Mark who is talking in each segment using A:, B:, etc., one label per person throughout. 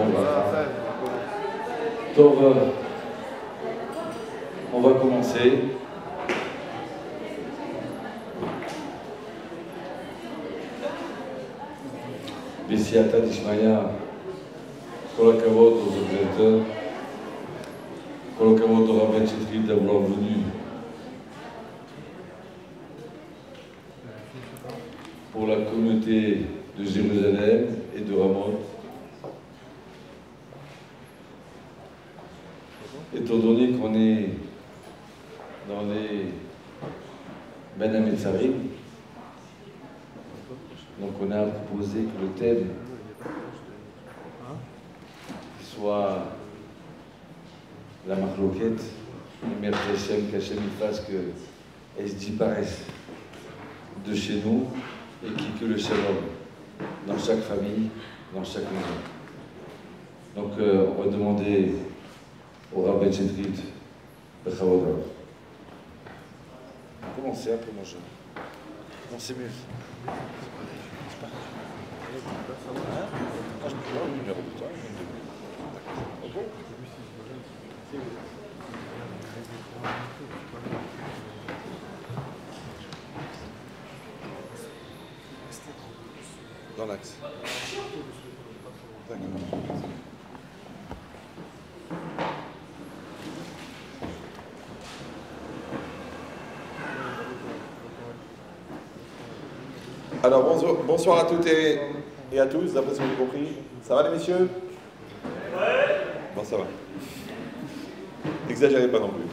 A: Shalom. Donc, on va commencer. B'siyata d'Ishmaya, kol hakavod aux organisateurs, kol hakavod au Rav Ben Shitrit d'avoir venu pour la communauté de Jérusalem et de Ramoth. Étant donné qu'on est dans les Ben Hametzarim, donc on a proposé que le thème soit la marloquette, et merci Hachem, qu'Hachem il fasse qu'elle se disparaisse de chez nous et qu'il y ait le shalom dans chaque famille, dans chaque maison. Donc on va demander au Rav Ben Shitrit, Bechavod. Commencez un peu mon jeune. Commencez mieux.
B: Dans l'axe. D'accord. Alors bonsoir à toutes et à tous, d'après ce que j'ai compris. Ça va les messieurs? Ouais. Bon, ça va. N'exagérez pas non plus.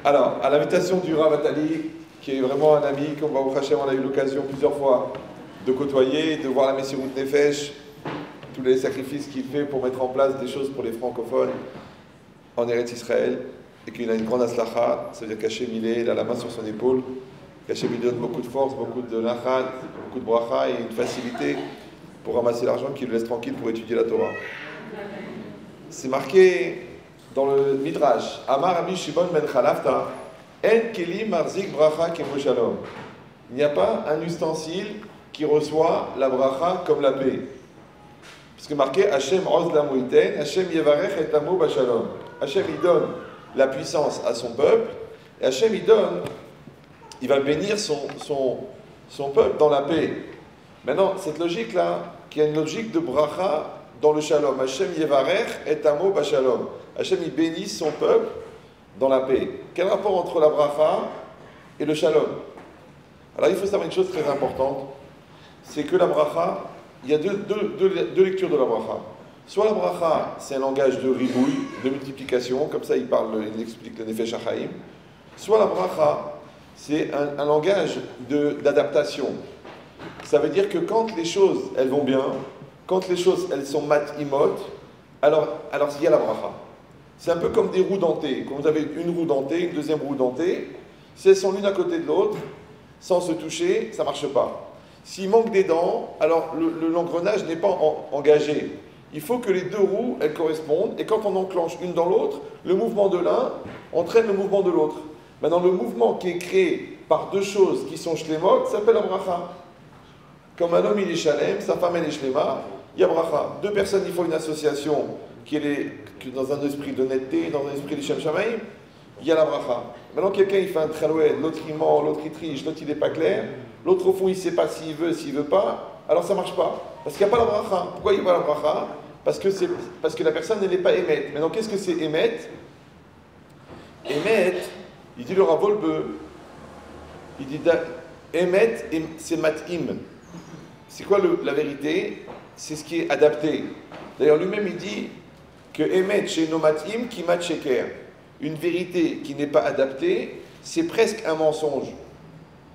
B: Alors, à l'invitation du Rav Atali, qui est vraiment un ami, qu'on va au Hachem, on a eu l'occasion plusieurs fois de côtoyer, de voir la Messirut Nefesh, tous les sacrifices qu'il fait pour mettre en place des choses pour les francophones en Eretz Israël, et qu'il a une grande aslacha, ça veut dire qu'Hachem il a la main sur son épaule, qu'Hachem lui donne beaucoup de force, beaucoup de nachat, beaucoup de bracha et une facilité pour ramasser l'argent qui le laisse tranquille pour étudier la Torah. C'est marqué dans le Midrash, Amar Rabbi Shimon ben Chalafta, En keli marzik bracha kemo shalom. Il n'y a pas un ustensile qui reçoit la bracha comme la paix. Parce que marqué Hachem oz la moiten, Hachem yevarech et amo bashalom. Hachem il donne la puissance à son peuple, et Hachem il va bénir son peuple dans la paix. Maintenant, cette logique-là, qui a une logique de bracha dans le shalom. Hachem yevarech et amo bashalom. Hachem il bénit son peuple dans la paix. Quel rapport entre la bracha et le shalom? Alors il faut savoir une chose très importante, c'est que la bracha, il y a deux lectures de la bracha. Soit la bracha, c'est un langage de ribouille, de multiplication, comme ça il explique le Nefesh HaChaim. Soit la bracha, c'est un langage d'adaptation. Ça veut dire que quand les choses, elles vont bien, quand les choses, elles sont mat-imot, alors il y a la bracha. C'est un peu comme des roues dentées. Quand vous avez une roue dentée, une deuxième roue dentée, si elles sont l'une à côté de l'autre, sans se toucher, ça ne marche pas. S'il manque des dents, alors l'engrenage n'est pas engagé. Il faut que les deux roues, elles correspondent, et quand on enclenche une dans l'autre, le mouvement de l'un entraîne le mouvement de l'autre. Maintenant, le mouvement qui est créé par deux choses qui sont shlemot s'appelle la bracha. Comme un homme il est shalem, sa femme elle est shlema, il y a bracha. Deux personnes, il faut une association qui est dans un esprit d'honnêteté, dans un esprit de shem shamaim, il y a la bracha. Maintenant, quelqu'un il fait un tchalouet, l'autre il ment, l'autre il triche, l'autre il n'est pas clair, l'autre au fond il ne sait pas s'il veut pas, alors ça ne marche pas. Parce qu'il n'y a pas la bracha. Pourquoi il n'y a pas la bracha? Parce que la personne n'est pas émet. Maintenant, qu'est-ce que c'est émet? Émet, il dit le Rav Wolbe, il dit émet, c'est matim. C'est quoi la vérité? C'est ce qui est adapté. D'ailleurs, lui-même, il dit que émet chez no matim qui mat sheker. Une vérité qui n'est pas adaptée, c'est presque un mensonge.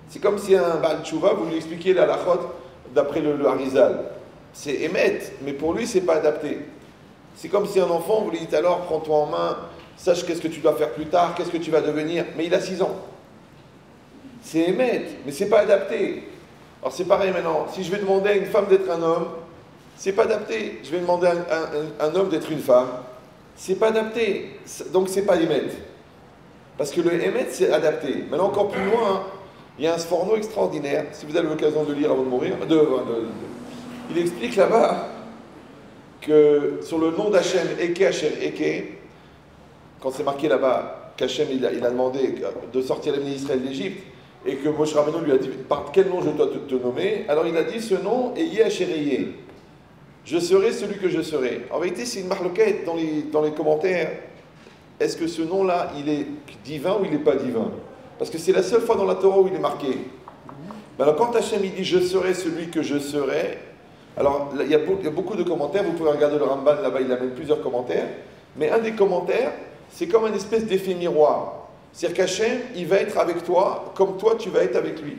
B: C'est comme si un Baal Tshuva, vous lui expliquiez la halachot d'après le Harizal. C'est émet, mais pour lui, c'est pas adapté. C'est comme si un enfant, vous lui dites alors, prends-toi en main, sache qu'est-ce que tu dois faire plus tard, qu'est-ce que tu vas devenir. Mais il a 6 ans. C'est émet, mais c'est pas adapté. Alors c'est pareil maintenant, si je vais demander à une femme d'être un homme, c'est pas adapté. Je vais demander à un homme d'être une femme, c'est pas adapté. Donc c'est pas émet. Parce que le émet, c'est adapté. Maintenant, encore plus loin, il y a un sforno extraordinaire, si vous avez l'occasion de lire avant de mourir, il explique là-bas que sur le nom d'Hachem, Eke Asher Eke, quand c'est marqué là-bas qu'Hachem il a demandé de sortir les Israël d'Égypte, et que Moshe Rabbeinu lui a dit par quel nom je dois te nommer, alors il a dit ce nom est Yeh Asher Yeh. Je serai celui que je serai. En vérité, c'est une marloquette dans les commentaires. Est-ce que ce nom-là, il est divin ou il n'est pas divin? Parce que c'est la seule fois dans la Torah où il est marqué. Alors quand Hachem il dit je serai celui que je serai, alors il y a beaucoup de commentaires, vous pouvez regarder le Ramban là-bas, il amène plusieurs commentaires, mais un des commentaires, c'est comme une espèce d'effet miroir. C'est-à-dire qu'Hachem, il va être avec toi comme toi tu vas être avec lui.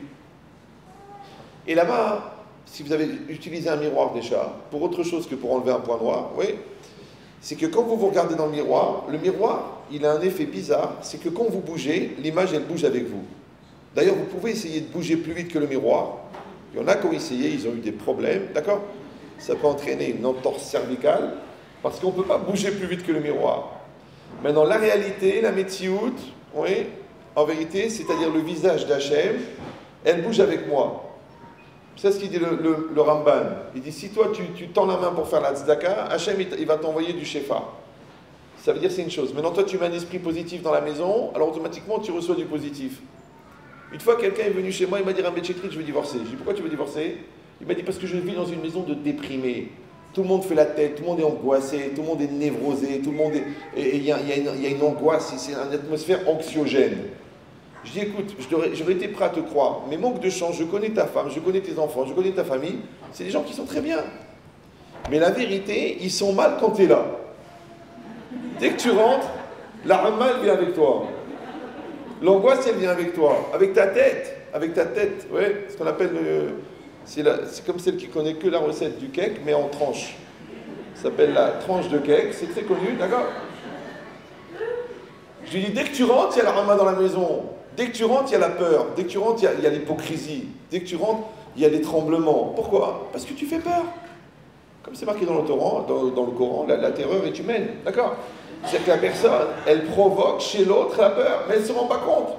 B: Et là-bas, si vous avez utilisé un miroir déjà, pour autre chose que pour enlever un point noir, oui, c'est que quand vous vous regardez dans le miroir, il a un effet bizarre, c'est que quand vous bougez, l'image elle bouge avec vous. D'ailleurs, vous pouvez essayer de bouger plus vite que le miroir. Il y en a qui ont essayé, ils ont eu des problèmes, d'accord? Ça peut entraîner une entorse cervicale, parce qu'on ne peut pas bouger plus vite que le miroir. Maintenant, la réalité, la Metsiout, oui, en vérité, c'est-à-dire le visage d'Hachem, elle bouge avec moi. C'est ce qu'il dit le Ramban. Il dit, si toi tu tends la main pour faire la tzedaka, Hachem il va t'envoyer du shefa. Ça veut dire c'est une chose. Maintenant toi tu mets un esprit positif dans la maison, alors automatiquement tu reçois du positif. Une fois quelqu'un est venu chez moi, il m'a dit, Rabbi Chetrit, je veux divorcer. Je dis, pourquoi tu veux divorcer? Il m'a dit, parce que je vis dans une maison de déprimés. Tout le monde fait la tête, tout le monde est angoissé, tout le monde est névrosé, tout le monde est... Et il y a une angoisse, c'est une atmosphère anxiogène. Je dis, écoute, j'aurais été prêt à te croire, mais manque de chance, je connais ta femme, je connais tes enfants, je connais ta famille, c'est des gens qui sont très bien. Mais la vérité, ils sont mal quand tu es là. Dès que tu rentres, la rama, elle vient avec toi. L'angoisse, elle vient avec toi. Avec ta tête, ouais, ce qu'on appelle c'est comme celle qui connaît que la recette du cake, mais en tranche. Ça s'appelle la tranche de cake, c'est très connu, d'accord? Je lui dis, dès que tu rentres, il y a la rama dans la maison. Dès que tu rentres, il y a la peur. Dès que tu rentres, il y a l'hypocrisie. Dès que tu rentres, il y a des tremblements. Pourquoi? Parce que tu fais peur. Comme c'est marqué dans le Coran, la terreur est humaine. D'accord? C'est que la personne, elle provoque chez l'autre la peur, mais elle ne se rend pas compte.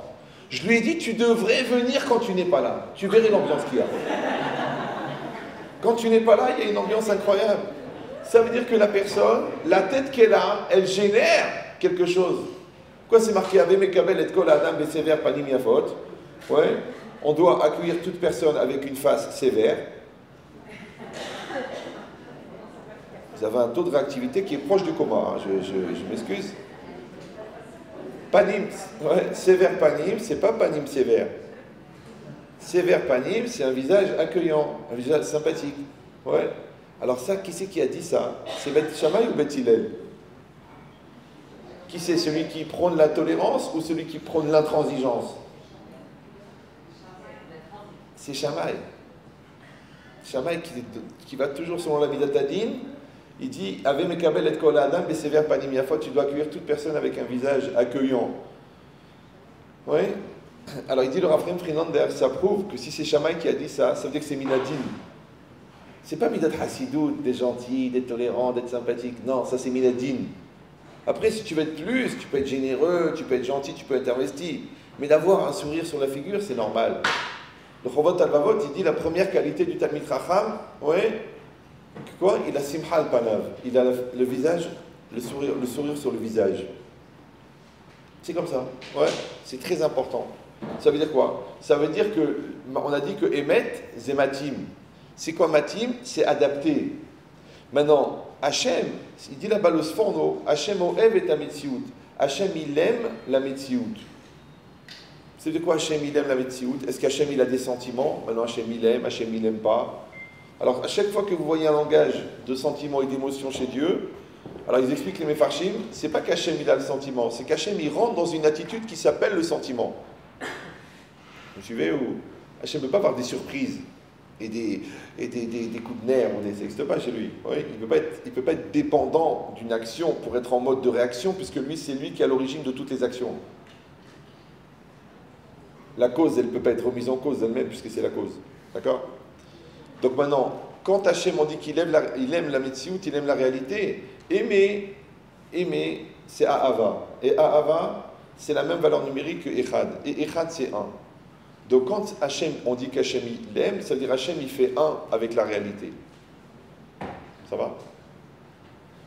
B: Je lui ai dit, tu devrais venir quand tu n'es pas là. Tu verrais l'ambiance qu'il y a. Quand tu n'es pas là, il y a une ambiance incroyable. Ça veut dire que la personne, la tête qu'elle a, elle génère quelque chose. Quoi, c'est marqué Ave Mekabel et Kol Adam Besever Panim Yafot. Ouais. On doit accueillir toute personne avec une face sévère. Vous avez un taux de réactivité qui est proche du coma. Hein. Je m'excuse. Panim, ouais, sévère panim, c'est pas panim sévère. Sévère panim, c'est un visage accueillant, un visage sympathique. Ouais. Alors ça, qui c'est qui a dit ça? C'est Beth Shammai ou Beth Hillel? Qui c'est, celui qui prône la tolérance ou celui qui prône l'intransigeance? C'est Shammai. Shammai qui va toujours selon la Midat Hadin. Il dit, Ave Mekabel et Kol Adam Besever Panim Yafot, tu dois accueillir toute personne avec un visage accueillant. Oui. Alors il dit le Raphaël Friedlander, ça prouve que si c'est Shammai qui a dit ça, ça veut dire que c'est Minadin. C'est pas Midat Hasidut, d'être gentil, d'être tolérant, d'être sympathique. Non, ça c'est Minadin. Après, si tu veux être plus, tu peux être généreux, tu peux être gentil, tu peux être investi. Mais d'avoir un sourire sur la figure, c'est normal. Le Chovot Alvavot, il dit la première qualité du Talmid Chacham, ouais. Quoi? Il a simha al-panav, il a le visage, le sourire sur le visage. C'est comme ça, ouais, c'est très important. Ça veut dire quoi? Ça veut dire que, on a dit que Emet, c'est matim. C'est quoi matim? C'est adapté. Maintenant, Hachem, il dit là-bas le sforno, Hachem oev et ametsiout. Hachem, il aime la metsiout. C'est de quoi Hachem, il aime la metsiout? Est-ce qu'Hachem, il a des sentiments? Maintenant, Hachem, il n'aime pas. Alors, à chaque fois que vous voyez un langage de sentiments et d'émotions chez Dieu, alors ils expliquent les Mefarshim, c'est pas qu'Hachem il a le sentiment, c'est qu'Hachem il rentre dans une attitude qui s'appelle le sentiment. Vous suivez? Ou Hachem ne peut pas avoir des surprises et des coups de nerfs, ça n'existe pas chez lui. Oui, il ne peut pas être dépendant d'une action pour être en mode de réaction, puisque lui, c'est lui qui est à l'origine de toutes les actions. La cause, elle ne peut pas être remise en cause elle-même, puisque c'est la cause. D'accord? Donc maintenant, quand Hachem on dit qu'il aime la Metsiout, il aime la réalité, aimer, c'est Ahava. Et Ahava, c'est la même valeur numérique que Echad. Et Echad, c'est 1. Donc quand Hachem, on dit qu'Hachem il aime, ça veut dire Hachem il fait 1 avec la réalité. Ça va?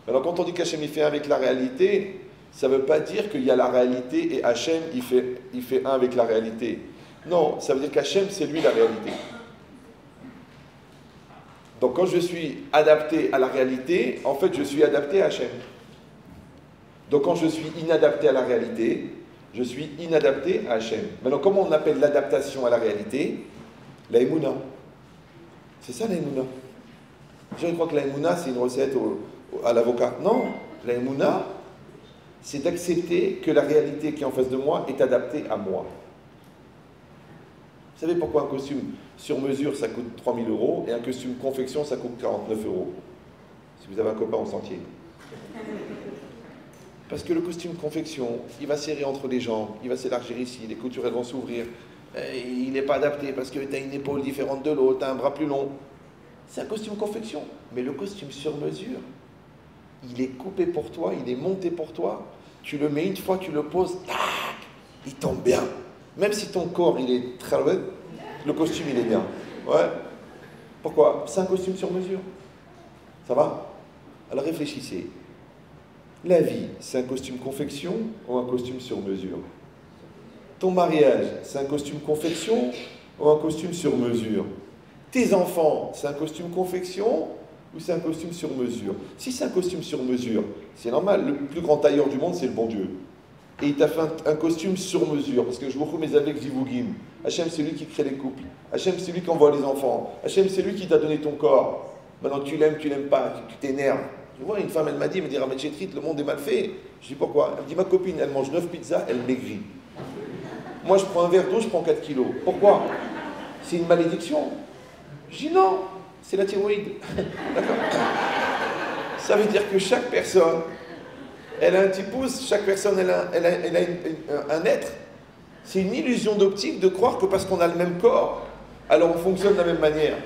B: Alors quand on dit qu'Hachem il fait un avec la réalité, ça ne veut pas dire qu'il y a la réalité et Hachem il fait un avec la réalité. Non, ça veut dire qu'Hachem c'est lui la réalité. Donc quand je suis adapté à la réalité, en fait je suis adapté à Hachem. Donc quand je suis inadapté à la réalité, je suis inadapté à Hachem. Maintenant comment on appelle l'adaptation à la réalité? La Emouna. C'est ça la Emouna. Je crois que la Emouna c'est une recette à l'avocat. Non, la Emouna c'est d'accepter que la réalité qui est en face de moi est adaptée à moi. Vous savez pourquoi un costume sur mesure ça coûte 3 000 € et un costume confection ça coûte 49 €? Si vous avez un copain au sentier. Parce que le costume confection, il va serrer entre les jambes, il va s'élargir ici, les coutures elles vont s'ouvrir. Il n'est pas adapté parce que tu as une épaule différente de l'autre, tu as un bras plus long. C'est un costume confection. Mais le costume sur mesure, il est coupé pour toi, il est monté pour toi. Tu le mets une fois, tu le poses, tac, il tombe bien. Même si ton corps il est très loin, le costume il est bien. Ouais. Pourquoi? C'est un costume sur mesure. Ça va? Alors réfléchissez. La vie, c'est un costume confection ou un costume sur mesure? Ton mariage, c'est un costume confection ou un costume sur mesure? Tes enfants, c'est un costume confection ou c'est un costume sur mesure? Si c'est un costume sur mesure, c'est normal, le plus grand tailleur du monde, c'est le bon Dieu. Et il t'a fait un costume sur mesure, parce que je vous retrouve mes avec Zivugim. Hachem, c'est lui qui crée les couples. Hachem, c'est lui qui envoie les enfants. Hachem, c'est lui qui t'a donné ton corps. Maintenant, tu l'aimes pas, tu t'énerves. Je vois, une femme, elle m'a dit, Ramet Chetrit, le monde est mal fait. Je dis, pourquoi? Elle me dit, ma copine, elle mange 9 pizzas, elle maigrit. Moi, je prends un verre d'eau, je prends 4 kilos. Pourquoi? C'est une malédiction. Je dis, non, c'est la thyroïde. D'accord? Ça veut dire que chaque personne, elle a un petit pouce, chaque personne, elle a un être. C'est une illusion d'optique de croire que parce qu'on a le même corps, alors on fonctionne de la même manière.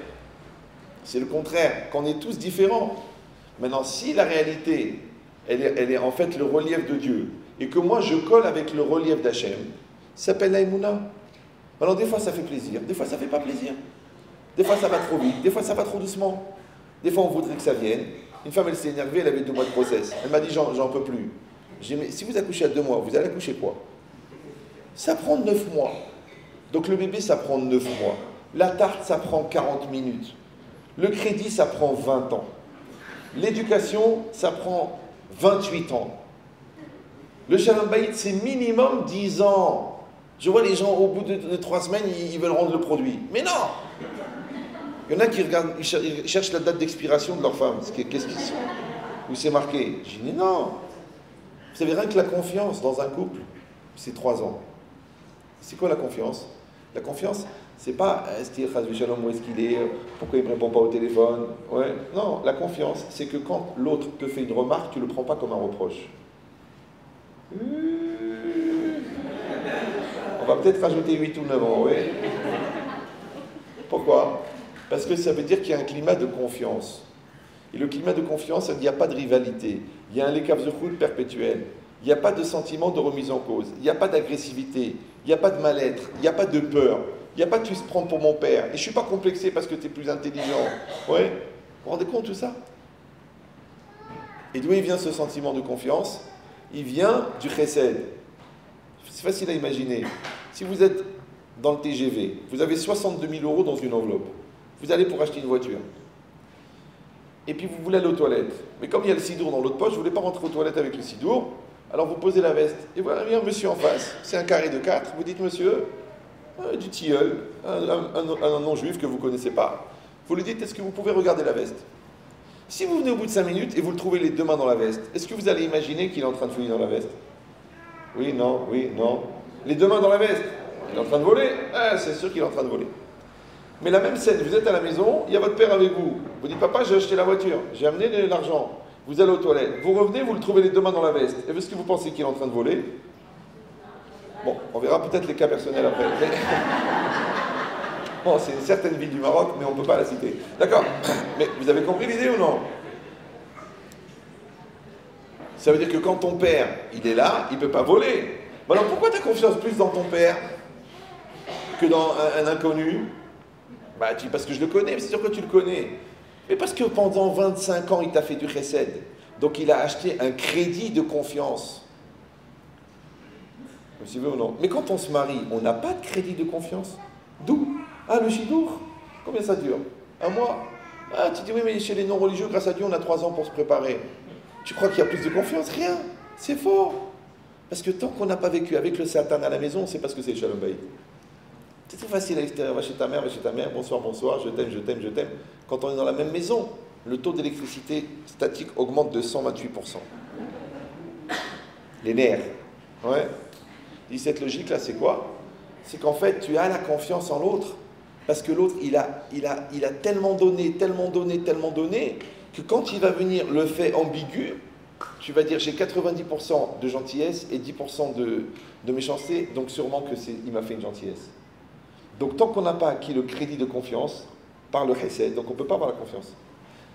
B: C'est le contraire, qu'on est tous différents. Maintenant, si la réalité, elle est en fait le relief de Dieu, et que moi je colle avec le relief d'Hachem, ça s'appelle la Emouna. Alors des fois ça fait plaisir, des fois ça fait pas plaisir. Des fois ça va trop vite, des fois ça va trop doucement. Des fois on voudrait que ça vienne. Une femme elle s'est énervée, elle avait 2 mois de grossesse. Elle m'a dit j'en peux plus. J'ai dit mais si vous accouchez à 2 mois, vous allez accoucher quoi? Ça prend 9 mois. Donc le bébé ça prend 9 mois. La tarte ça prend 40 minutes. Le crédit ça prend 20 ans. L'éducation, ça prend 28 ans. Le Shalom Bayit, c'est minimum 10 ans. Je vois les gens, au bout de 3 semaines, ils veulent rendre le produit. Mais non! Il y en a qui regardent, ils cherchent la date d'expiration de leur femme. Qu'est-ce qu'ils sont? Où c'est marqué? Je dis, mais non! Vous savez, rien que la confiance dans un couple, c'est 3 ans. C'est quoi la confiance? La confiance, c'est pas est-ce qu'il est Shalom, où est-ce qu'il est, pourquoi il ne me répond pas au téléphone. Ouais. Non, la confiance, c'est que quand l'autre te fait une remarque, tu ne le prends pas comme un reproche. On va peut-être rajouter 8 ou 9 ans, oui. Pourquoi? Parce que ça veut dire qu'il y a un climat de confiance. Et le climat de confiance, il n'y a pas de rivalité. Il y a un lekav zechut perpétuel. Il n'y a pas de sentiment de remise en cause. Il n'y a pas d'agressivité. Il n'y a pas de mal-être. Il n'y a pas de peur. Il n'y a pas de tu se prends pour mon père. Et je ne suis pas complexé parce que tu es plus intelligent. Ouais. Vous vous rendez compte de tout ça? Et d'où il vient ce sentiment de confiance? Il vient du chesed. C'est facile à imaginer. Si vous êtes dans le TGV, vous avez 62 000 € dans une enveloppe. Vous allez pour acheter une voiture. Et puis vous voulez aller aux toilettes. Mais comme il y a le sidour dans l'autre poche, vous ne voulez pas rentrer aux toilettes avec le sidour. Alors vous posez la veste. Et voilà, il y a un monsieur en face. C'est un carré de 4. Vous dites, monsieur, du tilleul, un non-juif que vous ne connaissez pas. Vous lui dites, est-ce que vous pouvez regarder la veste? Si vous venez au bout de 5 minutes et vous le trouvez les 2 mains dans la veste, est-ce que vous allez imaginer qu'il est en train de fouiller dans la veste? Oui, non, oui, non. Les 2 mains dans la veste, il est en train de voler? Ah, c'est sûr qu'il est en train de voler. Mais la même scène, vous êtes à la maison, il y a votre père avec vous. Vous dites, papa, j'ai acheté la voiture, j'ai amené l'argent. Vous allez aux toilettes, vous revenez, vous le trouvez les 2 mains dans la veste. Et est-ce que vous pensez qu'il est en train de voler? Bon, on verra peut-être les cas personnels après. Mais... Bon, c'est une certaine ville du Maroc, mais on ne peut pas la citer. D'accord. Mais vous avez compris l'idée ou non? Ça veut dire que quand ton père, il est là, il ne peut pas voler. Bon, alors pourquoi tu as confiance plus dans ton père que dans un inconnu? Bah, parce que je le connais, c'est sûr que tu le connais. Mais parce que pendant 25 ans, il t'a fait du chesed. Donc il a acheté un crédit de confiance. Vous suivez ou non? Mais quand on se marie, on n'a pas de crédit de confiance. D'où? Ah, le chidour. Combien ça dure? Un mois? Ah, tu dis oui, mais chez les non-religieux, grâce à Dieu, on a 3 ans pour se préparer. Tu crois qu'il y a plus de confiance? Rien. C'est faux. Parce que tant qu'on n'a pas vécu avec le Satan à la maison, on sait pas ce que c'est le Shalom Bayit. C'est très facile à l'extérieur. Va chez ta mère, bonsoir, bonsoir, je t'aime, je t'aime, je t'aime. Quand on est dans la même maison, le taux d'électricité statique augmente de 128%. Les nerfs. Ouais. Dis cette logique là, c'est quoi? C'est qu'en fait, tu as la confiance en l'autre. Parce que l'autre, il a tellement donné, que quand il va venir le fait ambigu, tu vas dire j'ai 90% de gentillesse et 10% de méchanceté, donc sûrement il m'a fait une gentillesse. Donc tant qu'on n'a pas acquis le crédit de confiance par le chesed, donc on ne peut pas avoir la confiance.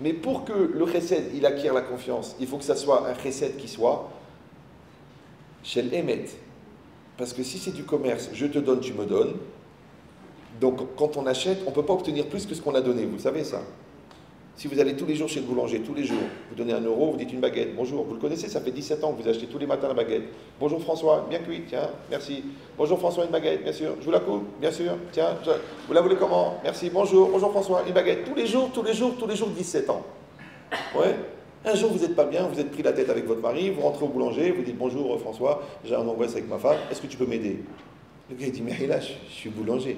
B: Mais pour que le chesed, il acquiert la confiance, il faut que ça soit un chesed qui soit shel emet. Parce que si c'est du commerce, je te donne, tu me donnes. Donc quand on achète, on ne peut pas obtenir plus que ce qu'on a donné, vous savez ça. Si vous allez tous les jours chez le boulanger, tous les jours, vous donnez 1 euro, vous dites une baguette. Bonjour, vous le connaissez, ça fait 17 ans que vous achetez tous les matins la baguette. Bonjour François, bien cuite, tiens, merci. Bonjour François, une baguette, bien sûr. Je vous la coupe, bien sûr, tiens, vous la voulez comment? Merci, bonjour François, une baguette. Tous les jours, 17 ans. Ouais. Un jour, vous n'êtes pas bien, vous êtes pris la tête avec votre mari, vous rentrez au boulanger, vous dites bonjour François, j'ai un angoisse avec ma femme, est-ce que tu peux m'aider? Le gars il dit, mais là, je suis boulanger.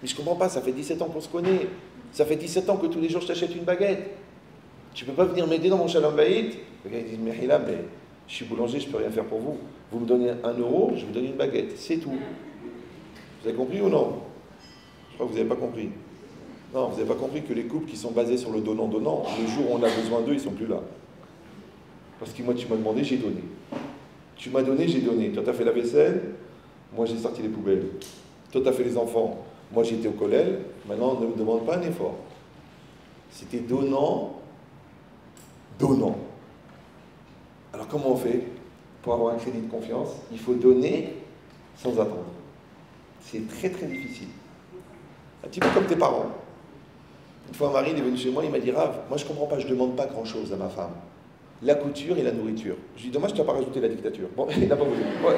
B: Mais je ne comprends pas, ça fait 17 ans qu'on se connaît. Ça fait 17 ans que tous les jours je t'achète une baguette. Tu ne peux pas venir m'aider dans mon Shalom Bayit? Le gars il dit, mais je suis boulanger, je ne peux rien faire pour vous. Vous me donnez 1 euro, je vous donne une baguette. C'est tout. Vous avez compris ou non? Je crois que vous n'avez pas compris. Non, vous n'avez pas compris que les couples qui sont basés sur le donnant-donnant, le jour où on a besoin d'eux, ils ne sont plus là. Parce que moi, tu m'as demandé, j'ai donné. Tu m'as donné, j'ai donné. Toi, tu as fait la vaisselle, moi, j'ai sorti les poubelles. Toi, tu as fait les enfants. Moi, j'étais au collège, maintenant, ne me demande pas un effort. C'était donnant. Alors, comment on fait pour avoir un crédit de confiance? Il faut donner sans attendre. C'est très, très difficile. Un petit peu comme tes parents. Une fois, un mari est venu chez moi, il m'a dit, Rav, moi, je ne comprends pas, je ne demande pas grand-chose à ma femme. La couture et la nourriture. Je lui dis, dommage, tu n'as pas rajouté la dictature. Bon, il n'a pas voulu. Ouais.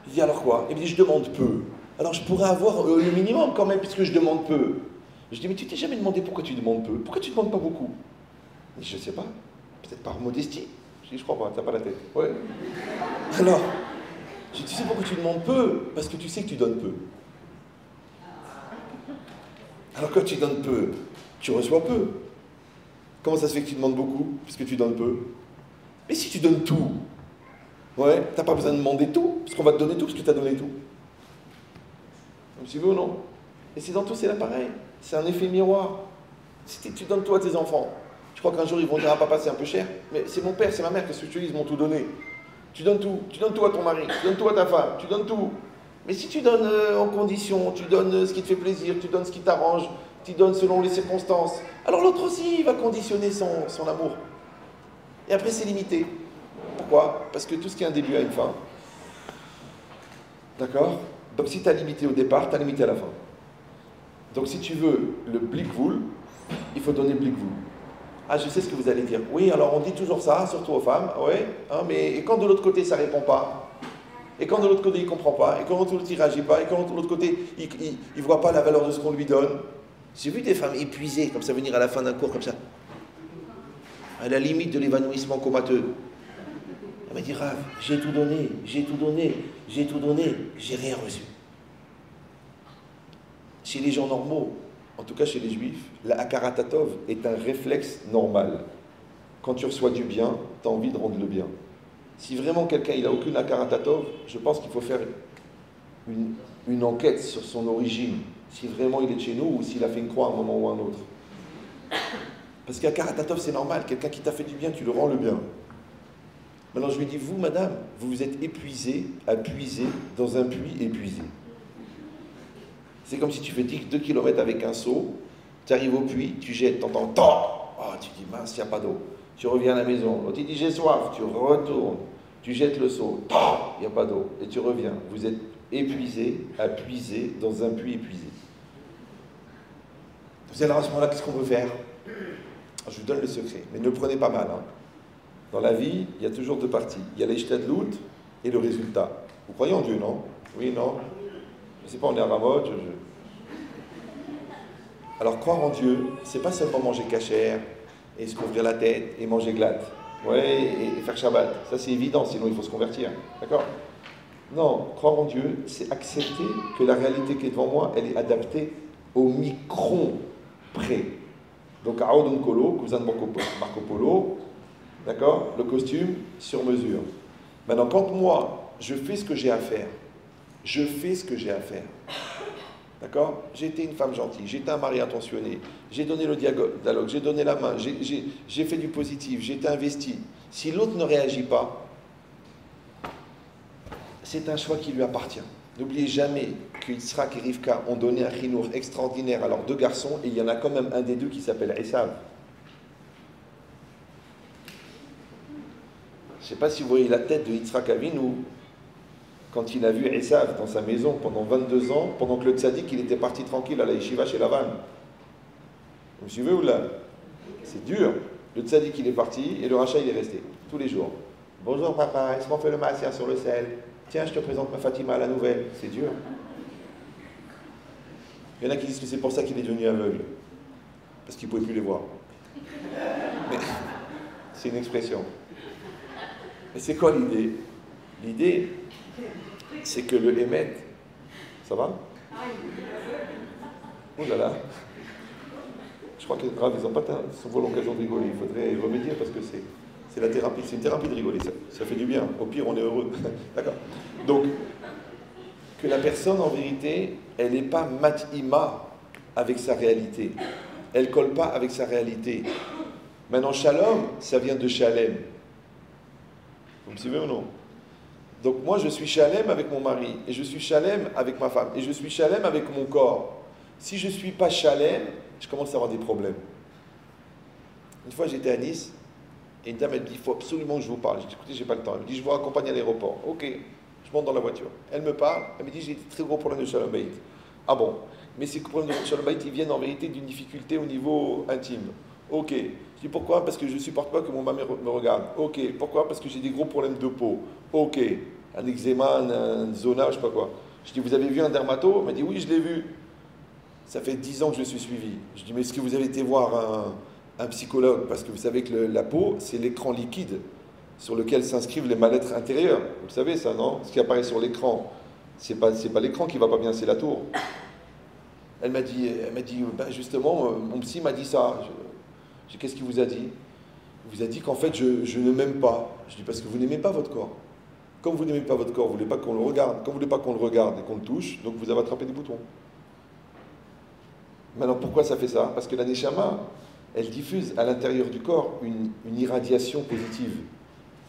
B: Il dit alors quoi? Il me dit je demande peu. Alors je pourrais avoir le minimum quand même puisque je demande peu. Je dis mais tu t'es jamais demandé pourquoi tu demandes peu? Pourquoi tu ne demandes pas beaucoup? Il dit je sais pas. Peut-être par modestie. Je dis je crois pas, t'as pas la tête. Ouais. Alors, je dis tu sais pourquoi tu demandes peu? Parce que tu sais que tu donnes peu. Alors quand tu donnes peu, tu reçois peu. Comment ça se fait que tu demandes beaucoup puisque tu donnes peu? Mais si tu donnes tout, ouais, t'as pas besoin de demander tout, parce qu'on va te donner tout, parce que tu as donné tout. Vous suivez ou non? Et c'est dans tout, c'est là pareil. C'est un effet miroir. Si tu donnes tout à tes enfants, tu crois qu'un jour ils vont dire ah papa c'est un peu cher? Mais c'est mon père, c'est ma mère, qu'est-ce que tu dis, ils m'ont tout donné. Tu donnes tout à ton mari, tu donnes tout à ta femme, tu donnes tout. Mais si tu donnes en condition, tu donnes ce qui te fait plaisir, tu donnes ce qui t'arrange, tu donnes selon les circonstances, alors l'autre aussi il va conditionner son amour. Et après c'est limité. Pourquoi? Parce que tout ce qui a un début a une fin. D'accord? Donc si tu as limité au départ, tu as limité à la fin. Donc si tu veux le blikvoul, il faut donner blikvoul. Ah, je sais ce que vous allez dire. Oui, alors on dit toujours ça, surtout aux femmes. Ouais, hein, mais et quand de l'autre côté ça ne répond pas? Et quand de l'autre côté il ne comprend pas? Et quand de l'autre côté il ne réagit pas? Et quand de l'autre côté il ne voit pas la valeur de ce qu'on lui donne? J'ai vu des femmes épuisées, comme ça, venir à la fin d'un cours, comme ça, à la limite de l'évanouissement comateux. Elle m'a dit, Rav, j'ai tout donné, j'ai rien reçu. Chez les gens normaux, en tout cas chez les juifs, la Hakaratatov est un réflexe normal. Quand tu reçois du bien, tu as envie de rendre le bien. Si vraiment quelqu'un n'a aucune Hakaratatov, je pense qu'il faut faire une enquête sur son origine, si vraiment il est de chez nous ou s'il a fait une croix à un moment ou à un autre. Parce qu'Hakaratatov, c'est normal, quelqu'un qui t'a fait du bien, tu le rends le bien. Maintenant, je lui dis, vous, madame, vous vous êtes épuisé à puiser dans un puits épuisé. C'est comme si tu fais 2 km avec un seau, tu arrives au puits, tu jettes, t'entends « tant !» Oh, tu dis « mince, il n'y a pas d'eau ». Tu reviens à la maison, l'autre il dit « j'ai soif », tu retournes, tu jettes le seau, « tant !» il n'y a pas d'eau, et tu reviens. Vous êtes épuisé à puiser dans un puits épuisé. Vous allez à ce moment-là, qu'est-ce qu'on veut faire? Je vous donne le secret, mais ne le prenez pas mal. Hein. Dans la vie, il y a toujours deux parties. Il y a l'Ishtadlout et le résultat. Vous croyez en Dieu, non? Oui, non? Je ne sais pas, on est à Ramot. Alors, croire en Dieu, c'est pas seulement manger cachère et se couvrir la tête et manger glatte. Ouais, et faire Shabbat. Ça, c'est évident, sinon il faut se convertir. D'accord? Non, croire en Dieu, c'est accepter que la réalité qui est devant moi, elle est adaptée au micron près. Donc, Aoudon Kolo, cousin de Marco Polo, d'accord? Le costume sur mesure. Maintenant, quand moi, je fais ce que j'ai à faire, je fais ce que j'ai à faire. D'accord? J'ai été une femme gentille, j'ai été un mari attentionné, j'ai donné le dialogue, j'ai donné la main, j'ai fait du positif, j'ai été investi. Si l'autre ne réagit pas, c'est un choix qui lui appartient. N'oubliez jamais que Yitzhak et Rivka ont donné un chinour extraordinaire à leurs deux garçons, et il y en a quand même un des deux qui s'appelle Esav. Je ne sais pas si vous voyez la tête de Yitzhak Avinu quand il a vu Esav dans sa maison pendant 22 ans, pendant que le tzaddik il était parti tranquille à la yeshiva chez Lavan. Vous me suivez ou là? C'est dur. Le tzaddik il est parti et le rachat il est resté tous les jours. Bonjour papa, est-ce qu'on fait le maaser sur le sel? Tiens, je te présente ma Fatima à la nouvelle. C'est dur. Il y en a qui disent que c'est pour ça qu'il est devenu aveugle. Parce qu'il ne pouvait plus les voir. Mais c'est une expression. Mais c'est quoi l'idée? L'idée, c'est que le Hémet, ça va? Oh là là. Je crois que grave, ils n'ont pas souvent l'occasion de rigoler. Il faudrait y remédier parce que c'est la thérapie. C'est une thérapie de rigoler, ça fait du bien. Au pire, on est heureux. D'accord. Donc, que la personne, en vérité, elle n'est pas matima avec sa réalité. Elle ne colle pas avec sa réalité. Maintenant, shalom, ça vient de shalem. Vous me suivez ou non? Donc moi, je suis shalem avec mon mari, et je suis shalem avec ma femme, et je suis shalem avec mon corps. Si je ne suis pas shalem, je commence à avoir des problèmes. Une fois, j'étais à Nice, et une dame, elle me dit, il faut absolument que je vous parle. J'ai dit, écoutez, j'ai pas le temps. Elle me dit, je vous raccompagne à l'aéroport. Ok, je monte dans la voiture. Elle me parle, elle me dit, j'ai des très gros problèmes de shalom bayit. Ah bon? Mais ces problèmes de shalom bayit, ils viennent en vérité d'une difficulté au niveau intime. Ok. Je dis, pourquoi? Parce que je ne supporte pas que mon mari me regarde. Ok. Pourquoi? Parce que j'ai des gros problèmes de peau. Ok. Un eczéma, un zona, je ne sais pas quoi. Je dis, vous avez vu un dermato? Elle m'a dit, oui, je l'ai vu. Ça fait 10 ans que je suis suivi. Je dis, mais est-ce que vous avez été voir un psychologue? Parce que vous savez que la peau, c'est l'écran liquide sur lequel s'inscrivent les mal-être intérieurs. Vous le savez ça, non? Ce qui apparaît sur l'écran, c'est pas l'écran qui va pas bien, c'est la tour. Elle m'a dit ben justement, mon psy m'a dit ça. Qu'est-ce qu'il vous a dit? Il vous a dit qu'en fait, je ne m'aime pas. Je dis, parce que vous n'aimez pas votre corps. Comme vous n'aimez pas votre corps, vous ne voulez pas qu'on le regarde. Comme vous ne voulez pas qu'on le regarde et qu'on le touche, donc vous avez attrapé des boutons. Maintenant, pourquoi ça fait ça? Parce que la Neshama, elle diffuse à l'intérieur du corps une irradiation positive.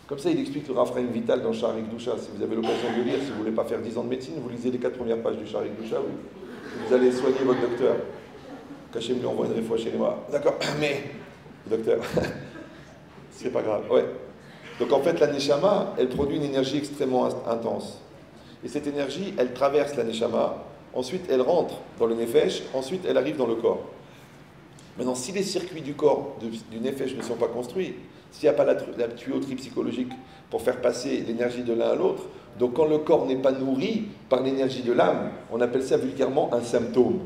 B: Comme ça, il explique le Rav Chaim Vital dans Sharik Doucha. Si vous avez l'occasion de le lire, si vous ne voulez pas faire 10 ans de médecine, vous lisez les 4 premières pages du Sharik Doucha, oui. Vous allez soigner votre docteur. Cachez-me lui envoie une fois chez moi. D'accord, mais, docteur, c'est pas grave. Ouais. Donc en fait, la Neshama, elle produit une énergie extrêmement intense. Et cette énergie, elle traverse la Neshama, ensuite elle rentre dans le Nefesh, ensuite elle arrive dans le corps. Maintenant, si les circuits du corps, du Nefesh ne sont pas construits, s'il n'y a pas la tuyauterie psychologique pour faire passer l'énergie de l'un à l'autre, donc quand le corps n'est pas nourri par l'énergie de l'âme, on appelle ça vulgairement un symptôme.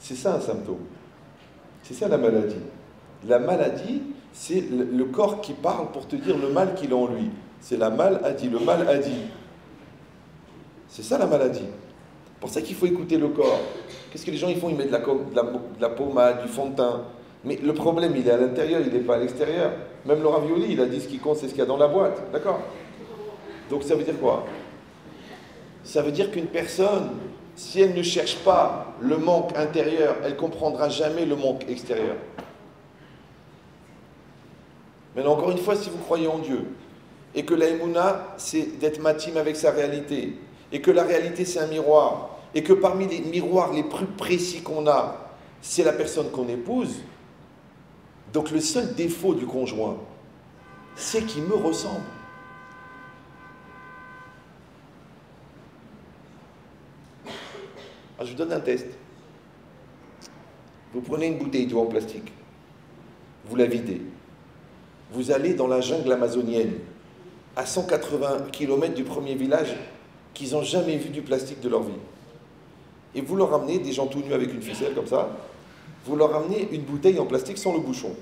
B: C'est ça un symptôme. C'est ça la maladie. La maladie, c'est le corps qui parle pour te dire le mal qu'il a en lui. C'est la maladie, le mal a dit. C'est ça la maladie. Pour ça qu'il faut écouter le corps. Qu'est-ce que les gens ils font? Ils mettent de la pommade, du fond de teint. Mais le problème, il est à l'intérieur, il n'est pas à l'extérieur. Même le ravioli, il a dit ce qui compte, c'est ce qu'il y a dans la boîte. D'accord? Donc ça veut dire quoi? Ça veut dire qu'une personne, si elle ne cherche pas le manque intérieur, elle ne comprendra jamais le manque extérieur. Mais encore une fois, si vous croyez en Dieu, et que la Emouna, c'est d'être matim avec sa réalité, et que la réalité, c'est un miroir, et que parmi les miroirs les plus précis qu'on a, c'est la personne qu'on épouse, donc le seul défaut du conjoint, c'est qu'il me ressemble. Alors, je vous donne un test. Vous prenez une bouteille d'eau en plastique, vous la videz. Vous allez dans la jungle amazonienne, à 180 km du premier village, qu'ils n'ont jamais vu du plastique de leur vie. Et vous leur ramenez des gens tout nus avec une ficelle comme ça, vous leur ramenez une bouteille en plastique sans le bouchon.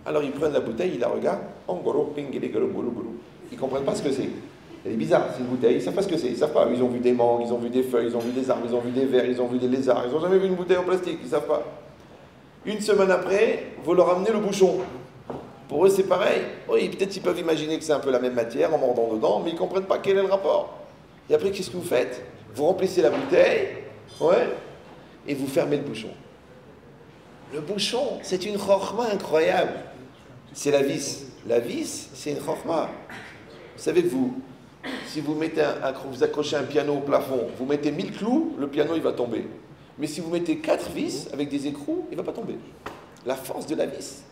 B: Alors ils prennent la bouteille, ils la regardent, ils ne comprennent pas ce que c'est. Elle est bizarre, c'est une bouteille, ils ne savent pas ce que c'est, ils ne savent pas. Ils ont vu des mangues, ils ont vu des feuilles, ils ont vu des arbres, ils ont vu des vers, ils ont vu des lézards, ils n'ont jamais vu une bouteille en plastique, ils ne savent pas. Une semaine après, vous leur ramenez le bouchon. Pour eux, c'est pareil. Oui, peut-être ils peuvent imaginer que c'est un peu la même matière en mordant dedans, mais ils ne comprennent pas quel est le rapport. Et après, qu'est-ce que vous faites? Vous remplissez la bouteille, ouais, et vous fermez le bouchon. Le bouchon, c'est une chokhma incroyable. C'est la vis. La vis, c'est une chokhma. Vous savez que vous, si vous mettez vous accrochez un piano au plafond, vous mettez 1000 clous, le piano il va tomber. Mais si vous mettez 4 vis avec des écrous, il ne va pas tomber. La force de la vis,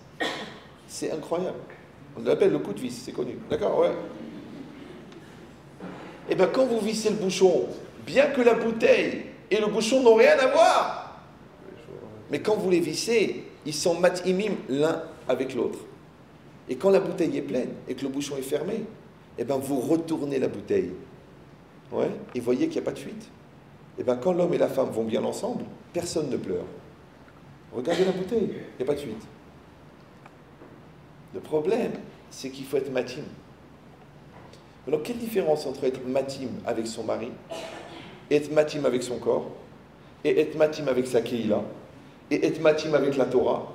B: c'est incroyable. On l'appelle le coup de vis, c'est connu. D'accord, ouais. Et bien quand vous vissez le bouchon, bien que la bouteille et le bouchon n'ont rien à voir, mais quand vous les vissez, ils sont matimim l'un avec l'autre. Et quand la bouteille est pleine et que le bouchon est fermé, et bien vous retournez la bouteille. Ouais, et voyez qu'il n'y a pas de fuite. Et bien quand l'homme et la femme vont bien ensemble, personne ne pleure. Regardez la bouteille, il n'y a pas de fuite. Le problème, c'est qu'il faut être matim. Alors, quelle différence entre être matim avec son mari, être matim avec son corps, et être matim avec sa keïla, et être matim avec la Torah,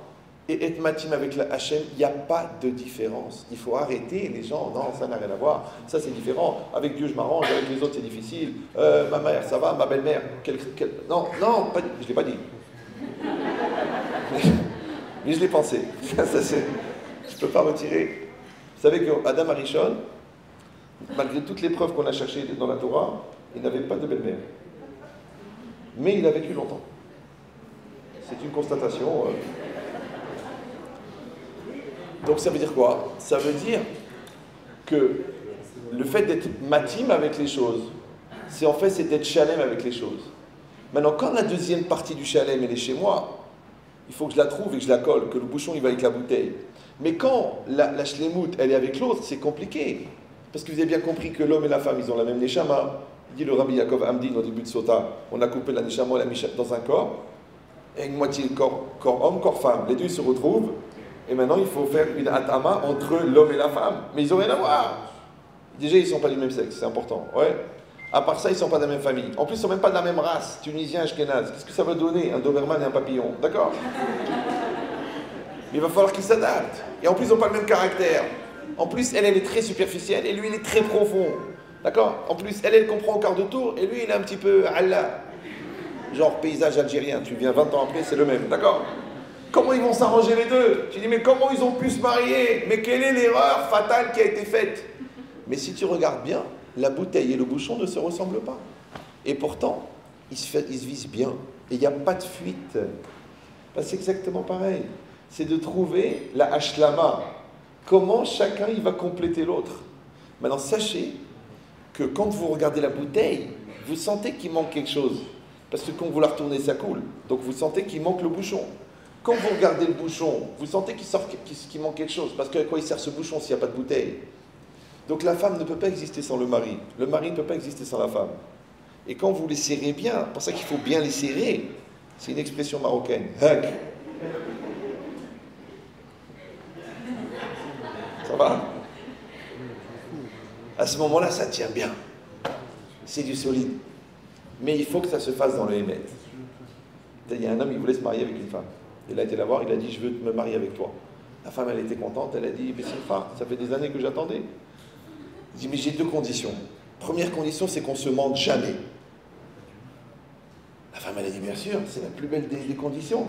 B: et être matim avec la Hachem? Il n'y a pas de différence. Il faut arrêter les gens. Non, ça n'a rien à voir. Ça, c'est différent. Avec Dieu, je m'arrange. Avec les autres, c'est difficile. Ma mère, ça va. Ma belle-mère, non, non, pas, je ne l'ai pas dit. Mais je l'ai pensé. Ça, je ne peux pas retirer. Vous savez qu'Adam Arishon, malgré toutes les preuves qu'on a cherchées dans la Torah, il n'avait pas de belle-mère. Mais il a vécu longtemps. C'est une constatation. Donc ça veut dire quoi? Ça veut dire que le fait d'être matim avec les choses, c'est d'être shalem avec les choses. Maintenant, quand la deuxième partie du shalem, elle est chez moi, il faut que je la trouve et que je la colle, que le bouchon, il va avec la bouteille. Mais quand la shlemout, elle est avec l'autre, c'est compliqué. Parce que vous avez bien compris que l'homme et la femme, ils ont la même neshama. Dit le Rabbi Yaakov Hamdin au début de Sota, on a coupé la neshama et la misha dans un corps, et une moitié corps homme, corps femme. Les deux se retrouvent, et maintenant il faut faire une atama entre l'homme et la femme. Mais ils n'ont rien à voir. Déjà, ils ne sont pas du même sexe, c'est important. Ouais. À part ça, ils ne sont pas de la même famille. En plus, ils ne sont même pas de la même race, tunisien, ashkénaze. Qu'est-ce que ça va donner, un Doberman et un papillon? D'accord? Il va falloir qu'ils s'adaptent. Et en plus, ils n'ont pas le même caractère. En plus, elle est très superficielle et lui, il est très profond. D'accord? En plus, elle comprend au quart de tour et lui, il est un petit peu Allah. Genre paysage algérien. Tu viens 20 ans après, c'est le même. D'accord? Comment ils vont s'arranger les deux? Tu dis, mais comment ils ont pu se marier? Mais quelle est l'erreur fatale qui a été faite? Mais si tu regardes bien, la bouteille et le bouchon ne se ressemblent pas. Et pourtant, ils se visent bien. Et il n'y a pas de fuite. C'est exactement pareil. C'est de trouver la hashlama. Comment chacun il va compléter l'autre. Maintenant, sachez que quand vous regardez la bouteille, vous sentez qu'il manque quelque chose. Parce que quand vous la retournez, ça coule. Donc vous sentez qu'il manque le bouchon. Quand vous regardez le bouchon, vous sentez qu'il manque quelque chose. Parce qu'à quoi il sert ce bouchon s'il n'y a pas de bouteille? Donc la femme ne peut pas exister sans le mari. Le mari ne peut pas exister sans la femme. Et quand vous les serrez bien, c'est pour ça qu'il faut bien les serrer, c'est une expression marocaine. Hug. Ça va? À ce moment-là, ça tient bien. C'est du solide. Mais il faut que ça se fasse dans le Hémet. Il y a un homme, il voulait se marier avec une femme. Il a été la voir, il a dit, je veux me marier avec toi. La femme, elle était contente, elle a dit, mais c'est pas, ça fait des années que j'attendais. Il dit, mais j'ai deux conditions. Première condition, c'est qu'on se mente jamais. La femme, elle a dit, bien sûr, c'est la plus belle des conditions.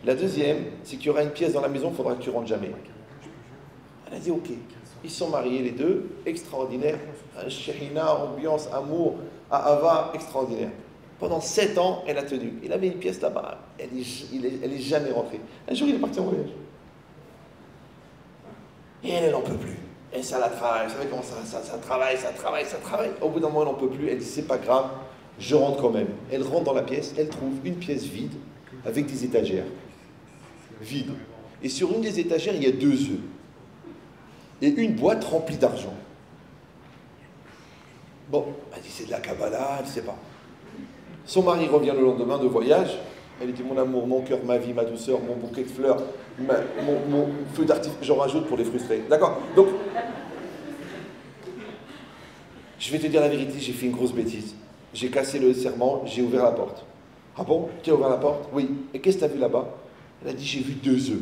B: La deuxième, c'est qu'il y aura une pièce dans la maison, il faudra que tu rentres jamais. Elle a dit, ok. Ils se sont mariés, les deux, extraordinaire. Un shérina, ambiance, amour, ahava, extraordinaire. Pendant 7 ans, elle a tenu. Il avait une pièce là-bas, elle est jamais rentrée. Un jour, il est parti en voyage. Et elle n'en peut plus. Et ça la travaille, vous savez comment ça travaille. Au bout d'un moment, elle n'en peut plus. Elle dit, c'est pas grave, je rentre quand même. Elle rentre dans la pièce, elle trouve une pièce vide avec des étagères. vide. Et sur une des étagères, il y a 2 œufs. Et une boîte remplie d'argent. Bon, elle dit c'est de la Kabbalah, elle ne sait pas. Son mari revient le lendemain de voyage. Elle dit mon amour, mon cœur, ma vie, ma douceur, mon bouquet de fleurs, mon feu d'artifice, j'en rajoute pour les frustrer. D'accord? Donc, je vais te dire la vérité, j'ai fait une grosse bêtise. J'ai cassé le serment, j'ai ouvert la porte. Ah bon? Tu as ouvert la porte? Oui. Et qu'est-ce que tu as vu là-bas? Elle a dit j'ai vu 2 œufs.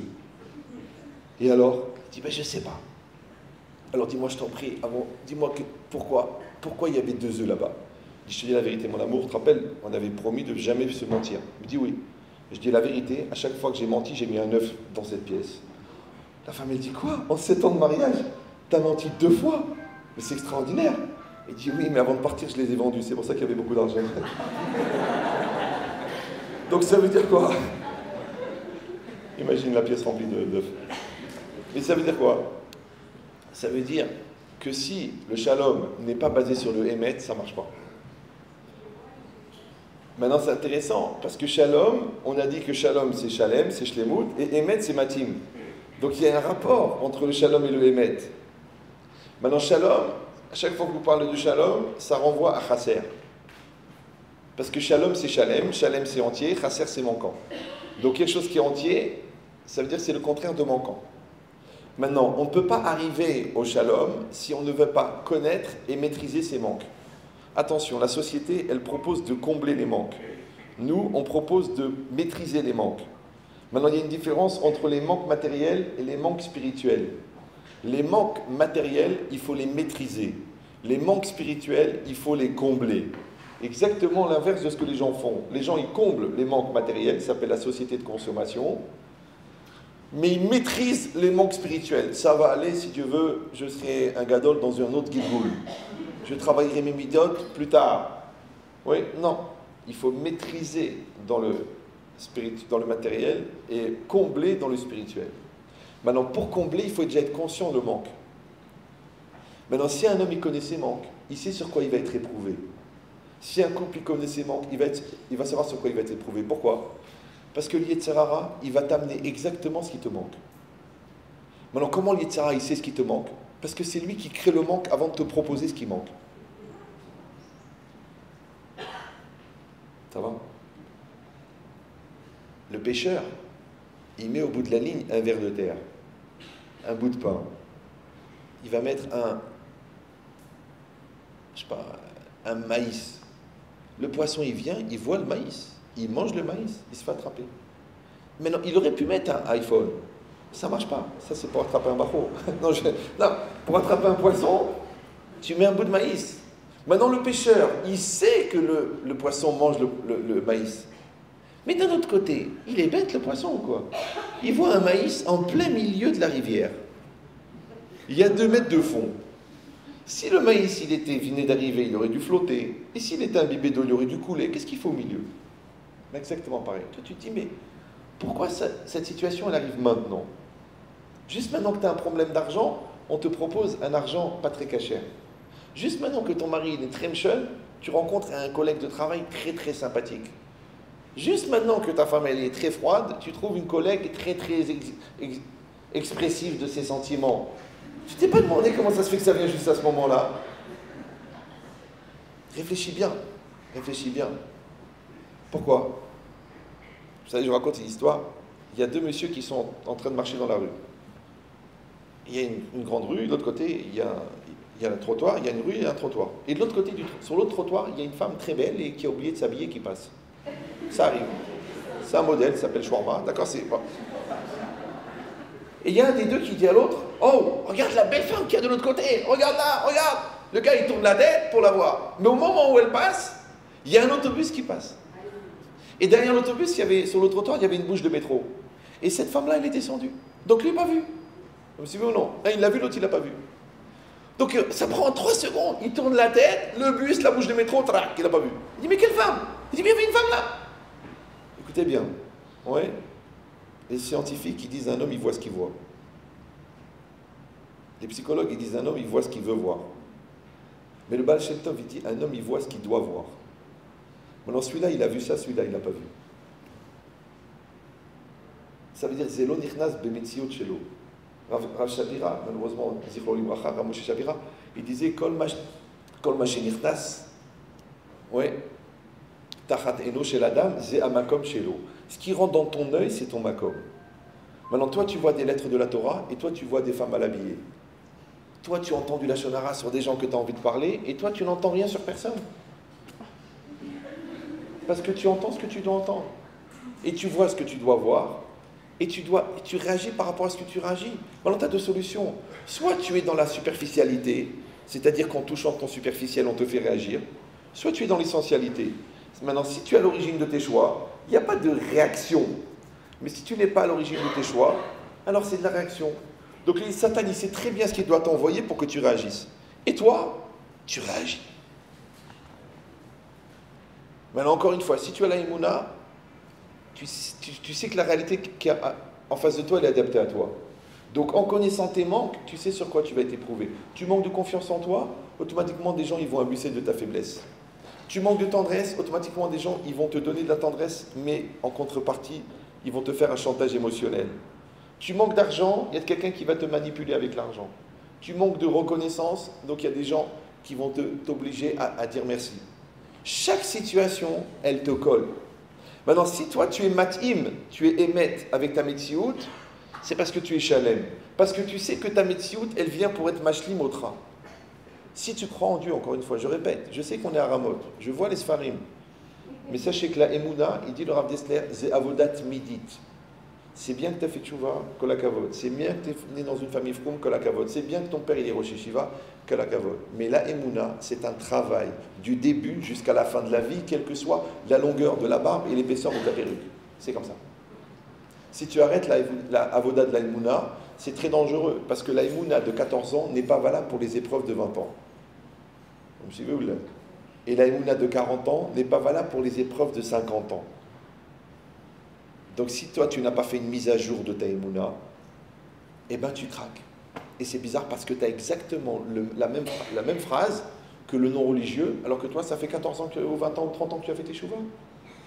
B: Et alors? Elle dit ben je sais pas. Alors dis-moi, je t'en prie, avant, dis-moi pourquoi il y avait 2 œufs là-bas? Je te dis la vérité, mon amour, tu te rappelles, on avait promis de jamais se mentir. Il me dit oui. Je dis la vérité, à chaque fois que j'ai menti, j'ai mis un œuf dans cette pièce. La femme, elle dit quoi? En 7 ans de mariage, tu as menti 2 fois? Mais c'est extraordinaire. Il dit oui, mais avant de partir, je les ai vendus. C'est pour ça qu'il y avait beaucoup d'argent. Donc ça veut dire quoi? Imagine la pièce remplie d'œufs. Mais ça veut dire quoi? Ça veut dire que si le shalom n'est pas basé sur le émet, ça ne marche pas. Maintenant, c'est intéressant, parce que shalom, on a dit que shalom, c'est shalem, c'est shlemut, et émet, c'est matim. Donc il y a un rapport entre le shalom et le émet. Maintenant, shalom, à chaque fois que vous parlez de shalom, ça renvoie à chasser. Parce que shalom, c'est shalem, shalem, c'est entier, chasser, c'est manquant. Donc quelque chose qui est entier, ça veut dire que c'est le contraire de manquant. Maintenant, on ne peut pas arriver au shalom si on ne veut pas connaître et maîtriser ses manques. Attention, la société, elle propose de combler les manques. Nous, on propose de maîtriser les manques. Maintenant, il y a une différence entre les manques matériels et les manques spirituels. Les manques matériels, il faut les maîtriser. Les manques spirituels, il faut les combler. Exactement l'inverse de ce que les gens font. Les gens, ils comblent les manques matériels, ça s'appelle la société de consommation, mais ils maîtrisent les manques spirituels. Ça va aller, si Dieu veut, je serai un gadol dans un autre guilgoul. Je travaillerai mes midotes plus tard. Oui, non. Il faut maîtriser dans le matériel et combler dans le spirituel. Maintenant, pour combler, il faut déjà être conscient le manque. Maintenant, si un homme il connaît ses manques, il sait sur quoi il va être éprouvé. Si un couple il connaît ses manques, il va savoir sur quoi il va être éprouvé. Pourquoi? Parce que l'Yetzirara, il va t'amener exactement ce qui te manque. Maintenant, comment l'Yetzirara, il sait ce qui te manque? Parce que c'est lui qui crée le manque avant de te proposer ce qui manque. Ça va? Le pêcheur, il met au bout de la ligne un ver de terre, un bout de pain. Il va mettre un maïs. Le poisson, il vient, il voit le maïs, il mange le maïs, il se fait attraper. Maintenant, il aurait pu mettre un iPhone. Ça ne marche pas. Ça, c'est pour attraper un barreau. Non, pour attraper un poisson, tu mets un bout de maïs. Maintenant, le pêcheur, il sait que le poisson mange le maïs. Mais d'un autre côté, il est bête, le poisson, quoi. Il voit un maïs en plein milieu de la rivière. Il y a 2 mètres de fond. Si le maïs, venait d'arriver, il aurait dû flotter. Et s'il était imbibé d'eau, il aurait dû couler. Qu'est-ce qu'il faut au milieu? Exactement pareil. Toi, tu te dis, mais pourquoi cette situation, elle arrive maintenant? Juste maintenant que tu as un problème d'argent, on te propose un argent pas très cher. Juste maintenant que ton mari est très jeune, tu rencontres un collègue de travail très très sympathique. Juste maintenant que ta femme elle est très froide, tu trouves une collègue très très expressive de ses sentiments. Tu t'es pas demandé comment ça se fait que ça vient juste à ce moment-là? Réfléchis bien, réfléchis bien. Pourquoi? Vous savez, je vous raconte une histoire. Il y a 2 messieurs qui sont en train de marcher dans la rue. Il y a une grande rue, de l'autre côté, il y a un trottoir, il y a une rue et un trottoir. Et de l'autre côté, sur l'autre trottoir, il y a une femme très belle et qui a oublié de s'habiller qui passe. Ça arrive. C'est un modèle, ça s'appelle Shawarma. D'accord, c'est pas. Et il y a un des 2 qui dit à l'autre, oh, regarde la belle femme qu'il y a de l'autre côté, regarde là, regarde. Le gars, il tourne la tête pour la voir. Mais au moment où elle passe, il y a un autobus qui passe. Et derrière l'autobus, sur le trottoir, il y avait une bouche de métro. Et cette femme-là, elle est descendue. Donc lui, il n'a pas vu. Vous me suivez ou non? Il l'a vu, l'autre, il l'a pas vu. Donc ça prend 3 secondes. Il tourne la tête, le bus, la bouche de métro, trac, il n'a pas vu. Il dit, mais quelle femme? Il dit, mais il y avait une femme là. Écoutez bien. Ouais. Les scientifiques, ils disent un homme, il voit ce qu'il voit. Les psychologues, ils disent un homme, il voit ce qu'il veut voir. Mais le Baal Shem Tov, il dit un homme, il voit ce qu'il doit voir. Maintenant, celui-là, il a vu ça, celui-là, il n'a pas vu. ça veut dire Zelo Nichnas Bemetziot Shelo. Rav Shabira, malheureusement, Zichro Libracha, Rav Moshe Shabira, il disait Kol Maché Nichnas, ouais, Tachat Eno Shel Adam, Ze Amakom Shelo. Ce qui rentre dans ton œil, c'est ton makom. Maintenant, toi, tu vois des lettres de la Torah, et toi, tu vois des femmes mal habillées. Toi, tu entends du Lachon Hara sur des gens que tu as envie de parler, et toi, tu n'entends rien sur personne. Parce que tu entends ce que tu dois entendre. Et tu vois ce que tu dois voir. Et tu réagis par rapport à ce que tu réagis. Maintenant, tu as deux solutions. Soit tu es dans la superficialité, c'est-à-dire qu'en touchant ton superficiel, on te fait réagir. Soit tu es dans l'essentialité. Maintenant, si tu es à l'origine de tes choix, il n'y a pas de réaction. Mais si tu n'es pas à l'origine de tes choix, alors c'est de la réaction. Donc, Satan, il sait très bien ce qu'il doit t'envoyer pour que tu réagisses. Et toi, tu réagis. Maintenant, encore une fois, si tu as la Emouna, tu sais que la réalité qui est en face de toi, elle est adaptée à toi. Donc, en connaissant tes manques, tu sais sur quoi tu vas être éprouvé. Tu manques de confiance en toi, automatiquement, des gens ils vont abuser de ta faiblesse. Tu manques de tendresse, automatiquement, des gens ils vont te donner de la tendresse, mais en contrepartie, ils vont te faire un chantage émotionnel. Tu manques d'argent, il y a quelqu'un qui va te manipuler avec l'argent. Tu manques de reconnaissance, donc il y a des gens qui vont t'obliger à dire merci. Chaque situation, elle te colle. Maintenant, si toi tu es matim, tu es émet avec ta metsiout, c'est parce que tu es shalem. Parce que tu sais que ta metsiout, elle vient pour être mashlim otra. Si tu crois en Dieu, encore une fois, je répète, je sais qu'on est à Ramot, je vois les Sfarim, mais sachez que la Emouna, il dit le Rav Dessler, c'est avodat midit. C'est bien que tu as fait tchouva, kolakavod. C'est bien que tu es né dans une famille froum, kolakavod. C'est bien que ton père il est Rosh Yeshiva, kolakavod. Mais la Emouna, c'est un travail du début jusqu'à la fin de la vie, quelle que soit la longueur de la barbe et l'épaisseur de ta perruque. C'est comme ça. Si tu arrêtes la avoda de la Emouna, c'est très dangereux, parce que la Emouna de 14 ans n'est pas valable pour les épreuves de 20 ans. Vous me suivez ou là? Et la Emouna de 40 ans n'est pas valable pour les épreuves de 50 ans. Donc si toi tu n'as pas fait une mise à jour de ta Emouna, eh ben tu craques. Et c'est bizarre parce que tu as exactement la même phrase que le non-religieux, alors que toi ça fait 14 ans, ou 20 ans ou 30 ans que tu as fait tes chouvas.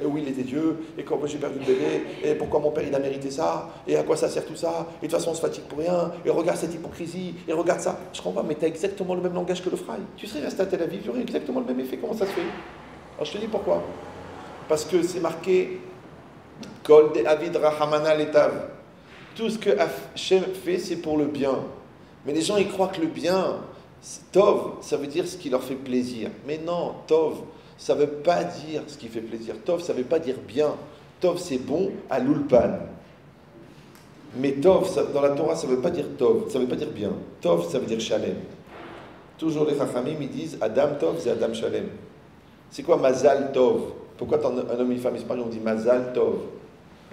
B: Et oui, il était Dieu, et quand moi j'ai perdu le bébé, et pourquoi mon père il a mérité ça, et à quoi ça sert tout ça, et de toute façon on se fatigue pour rien, et regarde cette hypocrisie, et regarde ça. Je comprends pas, mais tu as exactement le même langage que le Fry. Tu serais resté à Tel Aviv, il y aurait exactement le même effet, comment ça se fait? Alors je te dis pourquoi. Parce que c'est marqué Kol de Avid Rahamana Letav. Tout ce que Hachem fait, c'est pour le bien. Mais les gens, ils croient que le bien, Tov, ça veut dire ce qui leur fait plaisir. Mais non, Tov, ça ne veut pas dire ce qui fait plaisir. Tov, ça ne veut pas dire bien. Tov, c'est bon à l'ulpan. Mais Tov, dans la Torah, ça ne veut pas dire Tov, ça ne veut pas dire bien. Tov, ça veut dire Shalem. Toujours les Chachamim, ils disent Adam Tov, c'est Adam Shalem. C'est quoi Mazal Tov? Pourquoi un homme et une femme espagnols on dit Mazal Tov?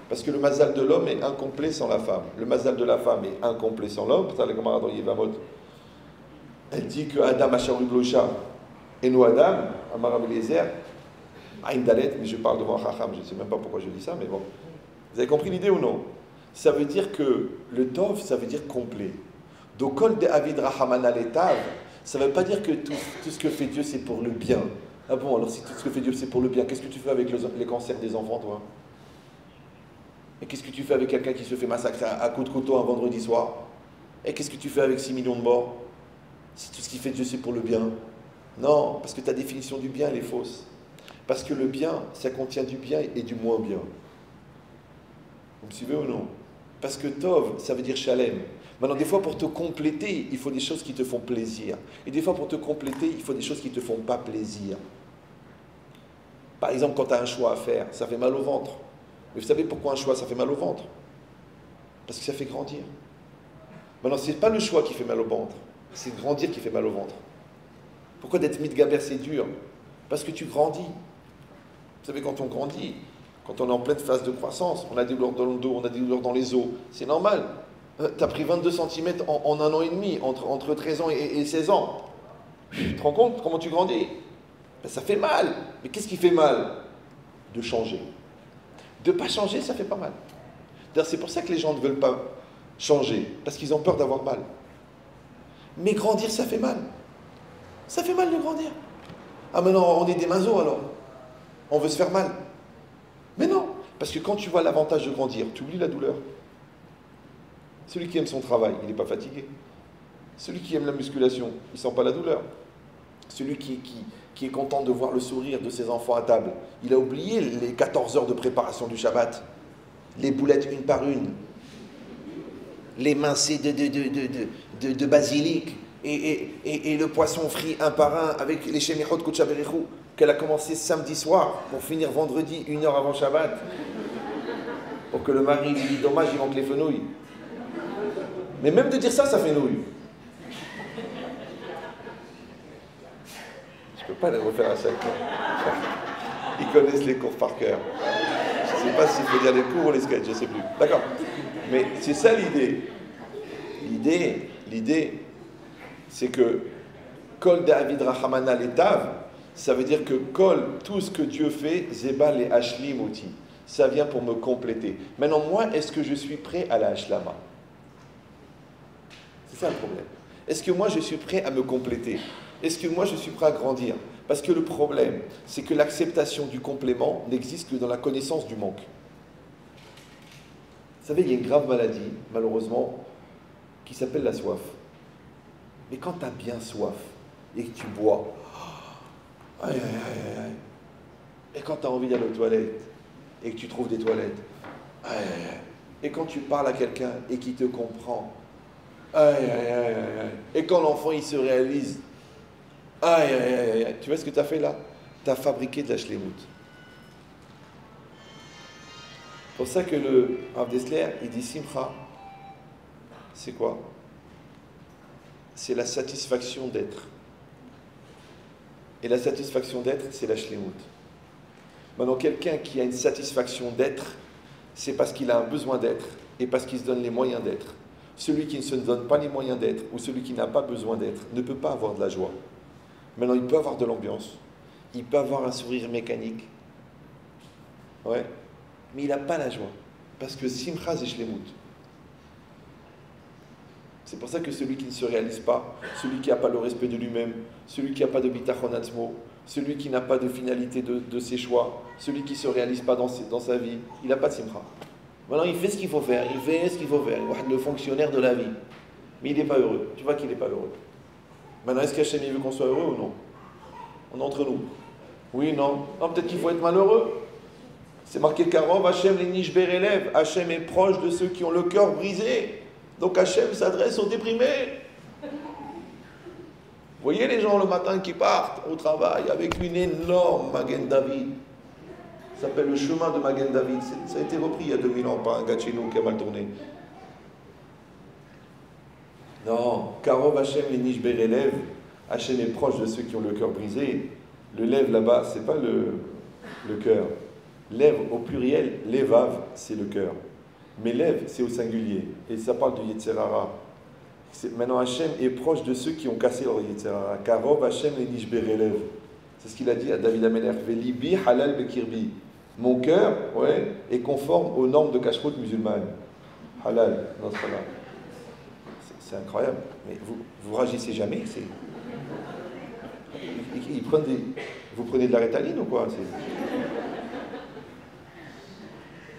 B: Parce que le Mazal de l'homme est incomplet sans la femme. Le Mazal de la femme est incomplet sans l'homme. Ça, les camarades dans Yevamot, elle dit que Adam Asharu Glosha et nous Adam, Amar Eliezer, Aïn Dalet, mais je parle devant Chacham, je ne sais même pas pourquoi je dis ça, mais bon. Vous avez compris l'idée ou non? Ça veut dire que le Tov, ça veut dire complet. Donc, Kol de Avid Rahamana Letav, ça ne veut pas dire que tout ce que fait Dieu, c'est pour le bien. Ah bon, alors si tout ce que fait Dieu, c'est pour le bien, qu'est-ce que tu fais avec les cancers des enfants, toi? Et qu'est-ce que tu fais avec quelqu'un qui se fait massacrer à coups de couteau un vendredi soir? Et qu'est-ce que tu fais avec 6 millions de morts? Si tout ce qui fait Dieu, c'est pour le bien. Non, parce que ta définition du bien, elle est fausse. Parce que le bien, ça contient du bien et du moins bien. Vous me suivez ou non? Parce que Tov, ça veut dire Shalem. Maintenant, des fois, pour te compléter, il faut des choses qui te font plaisir. Et des fois, pour te compléter, il faut des choses qui ne te font pas plaisir. Par exemple, quand tu as un choix à faire, ça fait mal au ventre. Mais vous savez pourquoi un choix, ça fait mal au ventre? Parce que ça fait grandir. Maintenant, ce n'est pas le choix qui fait mal au ventre, c'est grandir qui fait mal au ventre. Pourquoi d'être mitgaber, c'est dur? Parce que tu grandis. Vous savez, quand on grandit, quand on est en pleine phase de croissance, on a des douleurs dans le dos, on a des douleurs dans les os, c'est normal. Tu as pris 22 cm en 1 an et demi, entre 13 ans et 16 ans. Tu te rends compte comment tu grandis? Ben, ça fait mal. Mais qu'est-ce qui fait mal? De changer. De ne pas changer, ça fait pas mal. D'ailleurs, c'est pour ça que les gens ne veulent pas changer, parce qu'ils ont peur d'avoir mal. Mais grandir, ça fait mal. Ça fait mal de grandir. Ah, mais non, on est des masos alors. On veut se faire mal. Mais non, parce que quand tu vois l'avantage de grandir, tu oublies la douleur. Celui qui aime son travail, il n'est pas fatigué. Celui qui aime la musculation, il ne sent pas la douleur. Celui qui est content de voir le sourire de ses enfants à table, il a oublié les 14 heures de préparation du Shabbat, les boulettes une par une, les mincées de basilic et le poisson frit un par un avec les shemichot kutchaberichou qu'elle a commencé samedi soir pour finir vendredi 1 heure avant Shabbat pour que le mari lui dise dommage, il manque les fenouilles. Mais même de dire ça, ça fait nouille. Je ne peux pas les refaire à chaque fois. Ils connaissent les cours par cœur. Je ne sais pas s'il faut dire les cours ou les sketchs, je ne sais plus. D'accord. Mais c'est ça l'idée. L'idée, c'est que Kol David Rahamana Letav, ça veut dire que Kol, tout ce que Dieu fait, Zeba le Hashlim Oti, ça vient pour me compléter. Maintenant, moi, est-ce que je suis prêt à la Hashlama? C'est ça le problème. Est-ce que moi, je suis prêt à me compléter? Est-ce que moi, je suis prêt à grandir? Parce que le problème, c'est que l'acceptation du complément n'existe que dans la connaissance du manque. Vous savez, il y a une grave maladie, malheureusement, qui s'appelle la soif. Mais quand tu as bien soif et que tu bois, aïe, aïe, aïe, aïe. Et quand tu as envie d'aller aux toilettes et que tu trouves des toilettes, aïe, aïe, aïe. Et quand tu parles à quelqu'un et qu'il te comprend, aïe, aïe, aïe, aïe, aïe. Et quand l'enfant il se réalise, aïe, aïe, aïe, aïe. Tu vois ce que tu as fait là? Tu as fabriqué de la shlemout. C'est pour ça que le Rav Dessler, il dit Simcha, c'est quoi? C'est la satisfaction d'être. Et la satisfaction d'être, c'est la shlemout. Maintenant, quelqu'un qui a une satisfaction d'être, c'est parce qu'il a un besoin d'être et parce qu'il se donne les moyens d'être. Celui qui ne se donne pas les moyens d'être ou celui qui n'a pas besoin d'être ne peut pas avoir de la joie. Maintenant, il peut avoir de l'ambiance, il peut avoir un sourire mécanique, ouais, mais il n'a pas la joie, parce que Simcha c'est shlemout. C'est pour ça que celui qui ne se réalise pas, celui qui n'a pas le respect de lui-même, celui qui n'a pas de bitachon atzmo, celui qui n'a pas de finalité de ses choix, celui qui ne se réalise pas dans sa vie, il n'a pas de Simcha. Maintenant, il fait ce qu'il faut faire, il fait ce qu'il faut faire, il est le fonctionnaire de la vie, mais il n'est pas heureux. Tu vois qu'il n'est pas heureux. Maintenant, est-ce qu'Hachem veut qu'on soit heureux ou non? On est entre nous. Oui, non. Non, peut-être qu'il faut être malheureux. C'est marqué Karov, Hachem les nishber élève. Hachem est proche de ceux qui ont le cœur brisé. Donc Hachem s'adresse aux déprimés. Vous voyez les gens le matin qui partent au travail avec une énorme Magen David. Ça s'appelle le chemin de Magen David. Ça a été repris il y a 2000 ans par un gars de chez nous qui a mal tourné. Non, Karov Hachem les nishber élève. Hachem est proche de ceux qui ont le cœur brisé. Le lève là-bas, c'est pas le cœur. Lève au pluriel, levav, c'est le cœur. Mais lève, c'est au singulier. Et ça parle de Yetzerara. Maintenant, Hachem est proche de ceux qui ont cassé leur Yetzerara. Karov Hachem les nishber élève. C'est ce qu'il a dit à David Ameler. Velibi halal bekirbi. Mon cœur, ouais, est conforme aux normes de kashrut musulmane. Halal, dans ce cas-là. C'est incroyable. Mais vous réagissez jamais. Vous prenez de la rétaline ou quoi?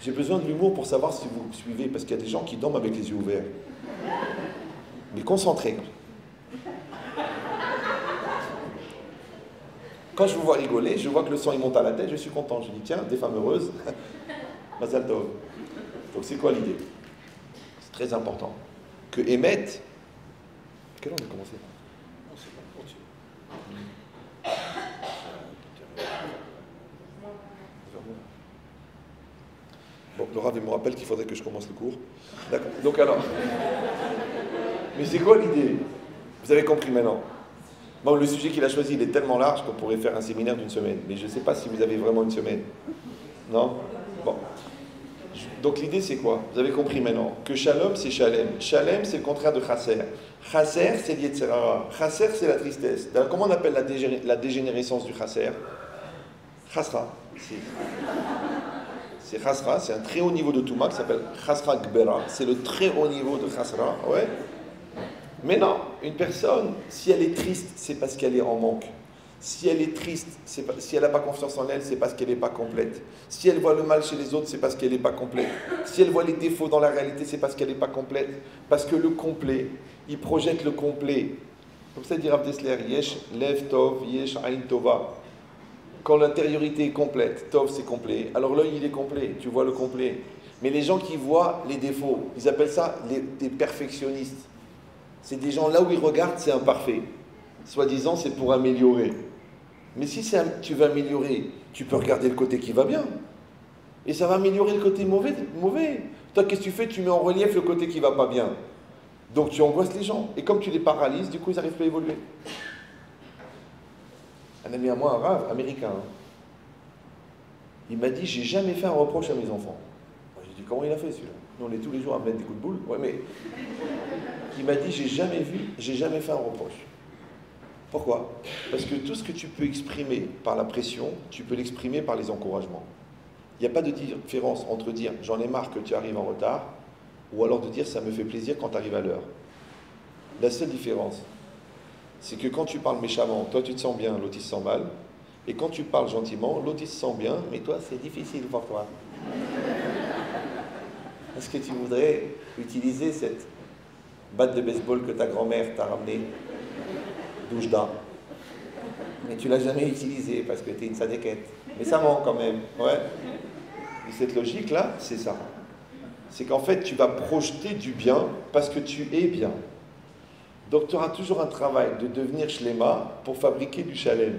B: J'ai besoin de l'humour pour savoir si vous suivez, parce qu'il y a des gens qui dorment avec les yeux ouverts. Mais concentrés. Quand je vous vois rigoler, je vois que le sang il monte à la tête, je suis content. Je dis tiens, des femmes heureuses, Mazal Tov. Donc c'est quoi l'idée? C'est très important. Que Emet, quelle heure on a commencé? Bon, le Rav me rappelle qu'il faudrait que je commence le cours. D'accord. Donc alors, mais c'est quoi l'idée? Vous avez compris maintenant. Bon, le sujet qu'il a choisi, il est tellement large qu'on pourrait faire un séminaire d'une semaine. Mais je ne sais pas si vous avez vraiment une semaine. Non? Bon. Donc l'idée c'est quoi? Vous avez compris maintenant que Shalom c'est Shalem. Shalem c'est le contraire de Chasser. Chasser c'est l'Yetzerara. Chasser c'est la tristesse. Alors, comment on appelle la dégénérescence du Chasser? Chasra. C'est Chasra, c'est un très haut niveau de Touma qui s'appelle Chasra Gbera. C'est le très haut niveau de Chasra. Ouais. Mais non, une personne, si elle est triste, c'est parce qu'elle est en manque. Si elle est triste, si elle n'a pas confiance en elle, c'est parce qu'elle n'est pas complète. Si elle voit le mal chez les autres, c'est parce qu'elle n'est pas complète. Si elle voit les défauts dans la réalité, c'est parce qu'elle n'est pas complète. Parce que le complet, il projette le complet. Comme ça dit Rav Dessler, Yesh Lev Tov, Yesh Ain Tova. Quand l'intériorité est complète, Tov c'est complet, alors l'œil il est complet, tu vois le complet. Mais les gens qui voient les défauts, ils appellent ça des perfectionnistes. C'est des gens là où ils regardent, c'est imparfait. Soi-disant, c'est pour améliorer. Mais si tu veux améliorer, tu peux regarder le côté qui va bien. Et ça va améliorer le côté mauvais. Toi, qu'est-ce que tu fais? Tu mets en relief le côté qui va pas bien. Donc tu angoisses les gens. Et comme tu les paralyses, du coup, ils n'arrivent pas à évoluer. Un ami à moi, un rave américain, il m'a dit, j'ai jamais fait un reproche à mes enfants. J'ai dit, comment il a fait celui-là? Nous, on est tous les jours à me mettre des coups de boule. Ouais, mais il m'a dit, j'ai jamais fait un reproche. Pourquoi? Parce que tout ce que tu peux exprimer par la pression, tu peux l'exprimer par les encouragements. Il n'y a pas de différence entre dire j'en ai marre que tu arrives en retard, ou alors de dire ça me fait plaisir quand tu arrives à l'heure. La seule différence, c'est que quand tu parles méchamment, toi tu te sens bien, l'autre il se sent mal, et quand tu parles gentiment, l'autre il se sent bien, mais toi c'est difficile pour toi. Est-ce que tu voudrais utiliser cette batte de baseball que ta grand-mère t'a ramenée d'Oujda, mais tu l'as jamais utilisé parce que tu es une sadéquette. Mais ça manque quand même, ouais. Et cette logique-là, c'est ça. C'est qu'en fait, tu vas projeter du bien parce que tu es bien. Donc, tu auras toujours un travail de devenir shlema pour fabriquer du shalem.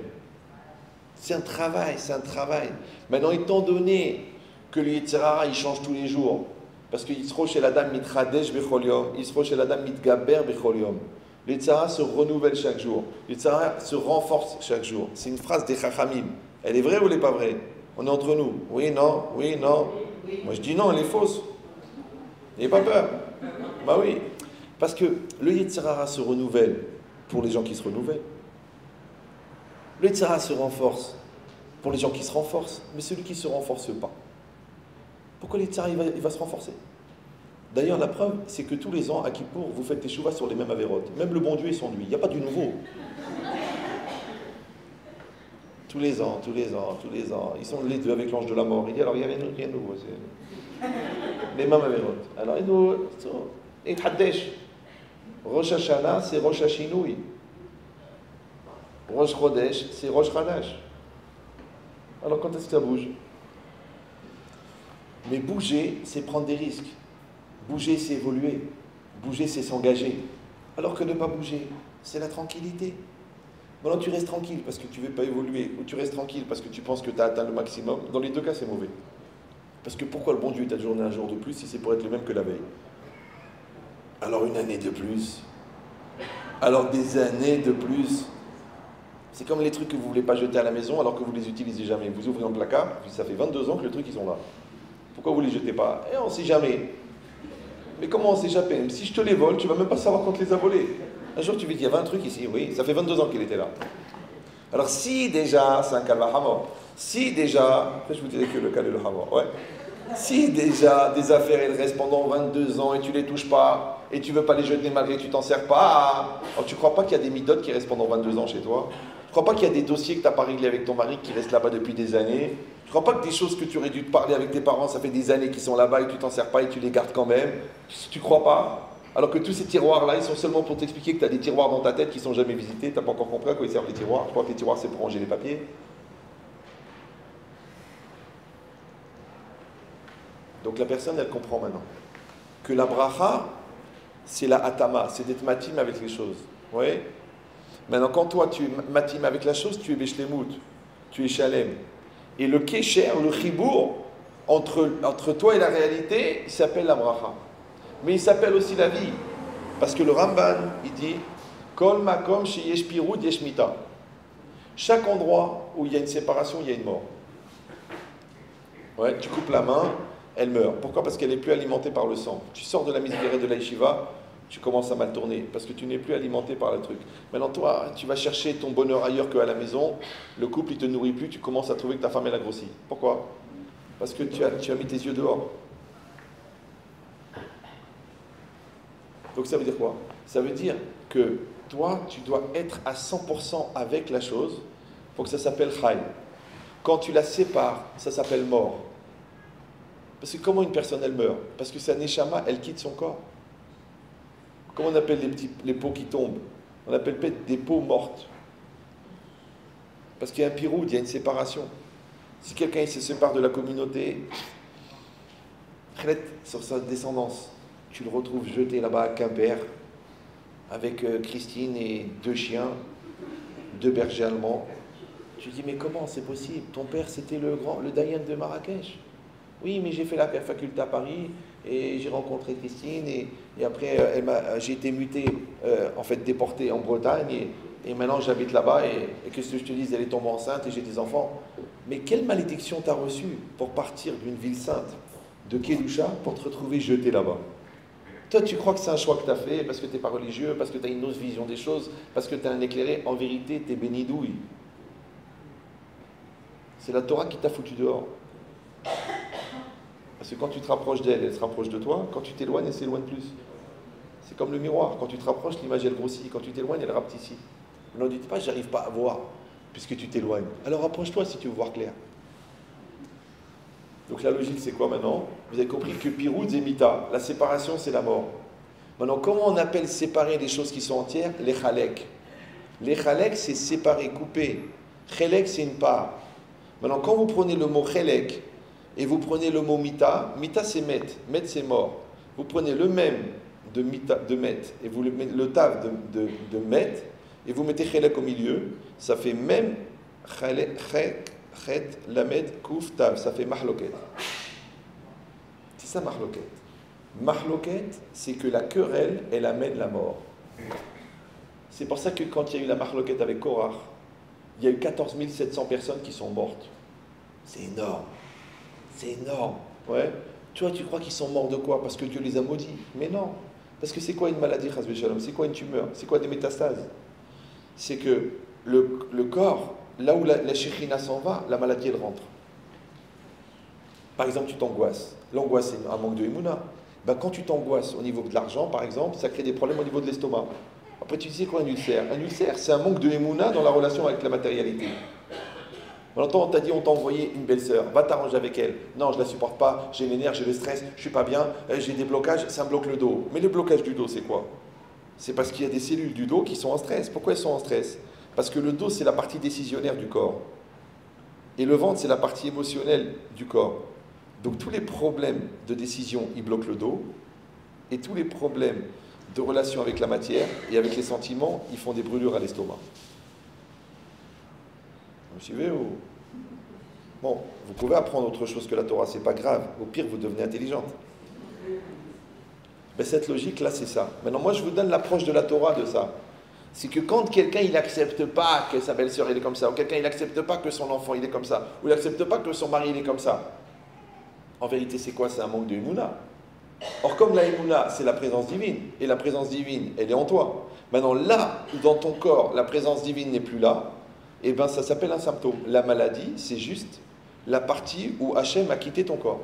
B: C'est un travail, c'est un travail. Maintenant, étant donné que le Yetzer Hara, il change tous les jours, parce qu'il se chez la dame mitradesh bechol yom, il se chez la dame mitgaber bechol yom. Le Yetzer Hara se renouvelle chaque jour. Le Yetzer Hara se renforce chaque jour. C'est une phrase des Chachamim. Elle est vraie ou elle n'est pas vraie? On est entre nous. Oui, non, oui, non. Moi je dis non, elle est fausse. N'ayez pas peur. Bah oui. Parce que le Yetzer Hara se renouvelle pour les gens qui se renouvellent. Le Yetzer Hara se renforce pour les gens qui se renforcent. Mais celui qui ne se renforce pas. Pourquoi le Yetzer Hara il va se renforcer? D'ailleurs, la preuve, c'est que tous les ans, à Kippour, vous faites teshuva sur les mêmes avérotes. Même le bon Dieu, il s'ennuie. Il n'y a pas du nouveau. Tous les ans. Ils sont les deux avec l'ange de la mort. Il dit, alors, il n'y a rien de nouveau. Les mêmes avérotes. Alors, il nous... Et Haddesh. Rosh Hashanah, c'est Rosh Hashinui. Rosh Chodesh, c'est Rosh Hadash. Alors, quand est-ce que ça bouge? Mais bouger, c'est prendre des risques. Bouger, c'est évoluer. Bouger, c'est s'engager. Alors que ne pas bouger, c'est la tranquillité. Maintenant, tu restes tranquille parce que tu ne veux pas évoluer, ou tu restes tranquille parce que tu penses que tu as atteint le maximum. Dans les deux cas, c'est mauvais. Parce que pourquoi le bon Dieu t'a donné un jour de plus si c'est pour être le même que la veille? Alors une année de plus. Alors des années de plus. C'est comme les trucs que vous ne voulez pas jeter à la maison alors que vous ne les utilisez jamais. Vous ouvrez un placard, ça fait 22 ans que les trucs ils sont là. Pourquoi vous ne les jetez pas? On ne sait jamais. Mais comment on s'échappe? Si je te les vole, tu ne vas même pas savoir quand tu les as volés. Un jour, tu vas dire, il y avait un truc ici, oui, ça fait 22 ans qu'il était là. Alors, si déjà, c'est un calva hamor, si déjà, après je vous dirai que le calva hamor, ouais. Si déjà, des affaires, elles restent pendant 22 ans et tu ne les touches pas, et tu ne veux pas les jeter malgré que tu t'en sers pas, alors tu ne crois pas qu'il y a des midotes qui restent pendant 22 ans chez toi? Tu ne crois pas qu'il y a des dossiers que tu n'as pas réglés avec ton mari qui restent là-bas depuis des années? Tu ne crois pas que des choses que tu aurais dû te parler avec tes parents, ça fait des années qu'ils sont là-bas et tu t'en sers pas et tu les gardes quand même? Tu ne crois pas? Alors que tous ces tiroirs-là, ils sont seulement pour t'expliquer que tu as des tiroirs dans ta tête qui ne sont jamais visités. Tu n'as pas encore compris à quoi ils servent les tiroirs. Je crois que les tiroirs, c'est pour ranger les papiers. Donc la personne, elle comprend maintenant que la bracha, c'est la atama, c'est d'être matim avec les choses. Vous voyez? Maintenant, quand toi, tu es matim avec la chose, tu es beshlemut, tu es shalem. Et le kesher, le chibour, entre toi et la réalité, il s'appelle la bracha. Mais il s'appelle aussi la vie. Parce que le Ramban, il dit Kol makom sheyesh pirud yesh mita. Chaque endroit où il y a une séparation, il y a une mort. Ouais, tu coupes la main, elle meurt. Pourquoi? Parce qu'elle n'est plus alimentée par le sang. Tu sors de la misguérée de la yeshiva, tu commences à mal tourner. Parce que tu n'es plus alimenté par le truc. Maintenant, toi, tu vas chercher ton bonheur ailleurs qu'à la maison. Le couple, il ne te nourrit plus. Tu commences à trouver que ta femme, elle a grossi. Pourquoi? Parce que tu as mis tes yeux dehors. Donc ça veut dire quoi? Ça veut dire que toi, tu dois être à 100% avec la chose il faut que ça s'appelle chai. Quand tu la sépares, ça s'appelle mort. Parce que comment une personne, elle meurt? Parce que sa neshama, elle quitte son corps. Comment on appelle les peaux qui tombent? On appelle peut-être des peaux mortes. Parce qu'il y a un piroud, il y a une séparation. Si quelqu'un se sépare de la communauté, sur sa descendance, tu le retrouves jeté là-bas à Quimper, avec Christine et 2 chiens, 2 bergers allemands. Tu dis, mais comment c'est possible? Ton père, c'était le Dayan de Marrakech. Oui, mais j'ai fait la faculté à Paris, et j'ai rencontré Christine, et après, j'ai été muté, en fait déporté en Bretagne, et maintenant j'habite là-bas, et que ce que je te dise, elle est tombée enceinte, et j'ai des enfants. Mais quelle malédiction t'as reçue pour partir d'une ville sainte, de Kedusha, pour te retrouver jeté là-bas? Toi, tu crois que c'est un choix que tu as fait, parce que tu n'es pas religieux, parce que tu as une autre vision des choses, parce que tu es un éclairé. En vérité, tu es béni douille. C'est la Torah qui t'a foutu dehors. Parce que quand tu te rapproches d'elle, elle se rapproche de toi. Quand tu t'éloignes, elle s'éloigne plus. C'est comme le miroir. Quand tu te rapproches, l'image, elle grossit. Quand tu t'éloignes, elle rapetit. On ne dit pas, j'arrive pas à voir, puisque tu t'éloignes. Alors rapproche-toi si tu veux voir clair. Donc la logique, c'est quoi maintenant? Vous avez compris que Piroud et Mita, la séparation, c'est la mort. Maintenant, comment on appelle séparer les choses qui sont entières? Les chalek. Les chalek, c'est séparer, couper. Chelek, c'est une part. Maintenant, quand vous prenez le mot chelek et vous prenez le mot Mita, Mita, c'est met. Met, c'est mort. Vous prenez le même de Mita, de met, et vous mettez le tav de met, et vous mettez chelek au milieu, ça fait même chelek, chet, lamed, kouf, tav, ça fait mahloket. C'est ça mahloket. Mahloket, c'est que la querelle, elle amène la mort. C'est pour ça que quand il y a eu la mahloket avec Korach, il y a eu 14 700 personnes qui sont mortes. C'est énorme. C'est énorme. Ouais. Toi, tu crois qu'ils sont morts de quoi? Parce que Dieu les a maudits. Mais non. Parce que c'est quoi une maladie, Chazvé Shalom? C'est quoi une tumeur? C'est quoi des métastases? C'est que le corps, là où la Shekhinah s'en va, la maladie, elle rentre. Par exemple, tu t'angoisses. L'angoisse, c'est un manque de Emouna. Ben, quand tu t'angoisses au niveau de l'argent, par exemple, ça crée des problèmes au niveau de l'estomac. Après, tu sais quoi un ulcère? Un ulcère, c'est un manque de Emouna dans la relation avec la matérialité. Maintenant, on t'a dit, on t'a envoyé une belle-sœur, va t'arranger avec elle. Non, je ne la supporte pas, j'ai les nerfs, j'ai le stress, je ne suis pas bien, j'ai des blocages, ça me bloque le dos. Mais le blocage du dos, c'est quoi? C'est parce qu'il y a des cellules du dos qui sont en stress. Pourquoi elles sont en stress? Parce que le dos, c'est la partie décisionnaire du corps. Et le ventre, c'est la partie émotionnelle du corps. Donc tous les problèmes de décision, ils bloquent le dos. Et tous les problèmes de relation avec la matière et avec les sentiments, ils font des brûlures à l'estomac. Vous me suivez ou... Bon, vous pouvez apprendre autre chose que la Torah, c'est pas grave. Au pire, vous devenez intelligente. Mais cette logique-là, c'est ça. Maintenant, moi, je vous donne l'approche de la Torah de ça. C'est que quand quelqu'un, il n'accepte pas que sa belle-sœur, il est comme ça, ou quelqu'un, il n'accepte pas que son enfant, il est comme ça, ou il n'accepte pas que son mari, il est comme ça, en vérité, c'est quoi? C'est un manque de Emouna. Or, comme la Emouna, c'est la présence divine, et la présence divine, elle est en toi. Maintenant, là où dans ton corps, la présence divine n'est plus là, eh bien, ça s'appelle un symptôme. La maladie, c'est juste la partie où Hachem a quitté ton corps.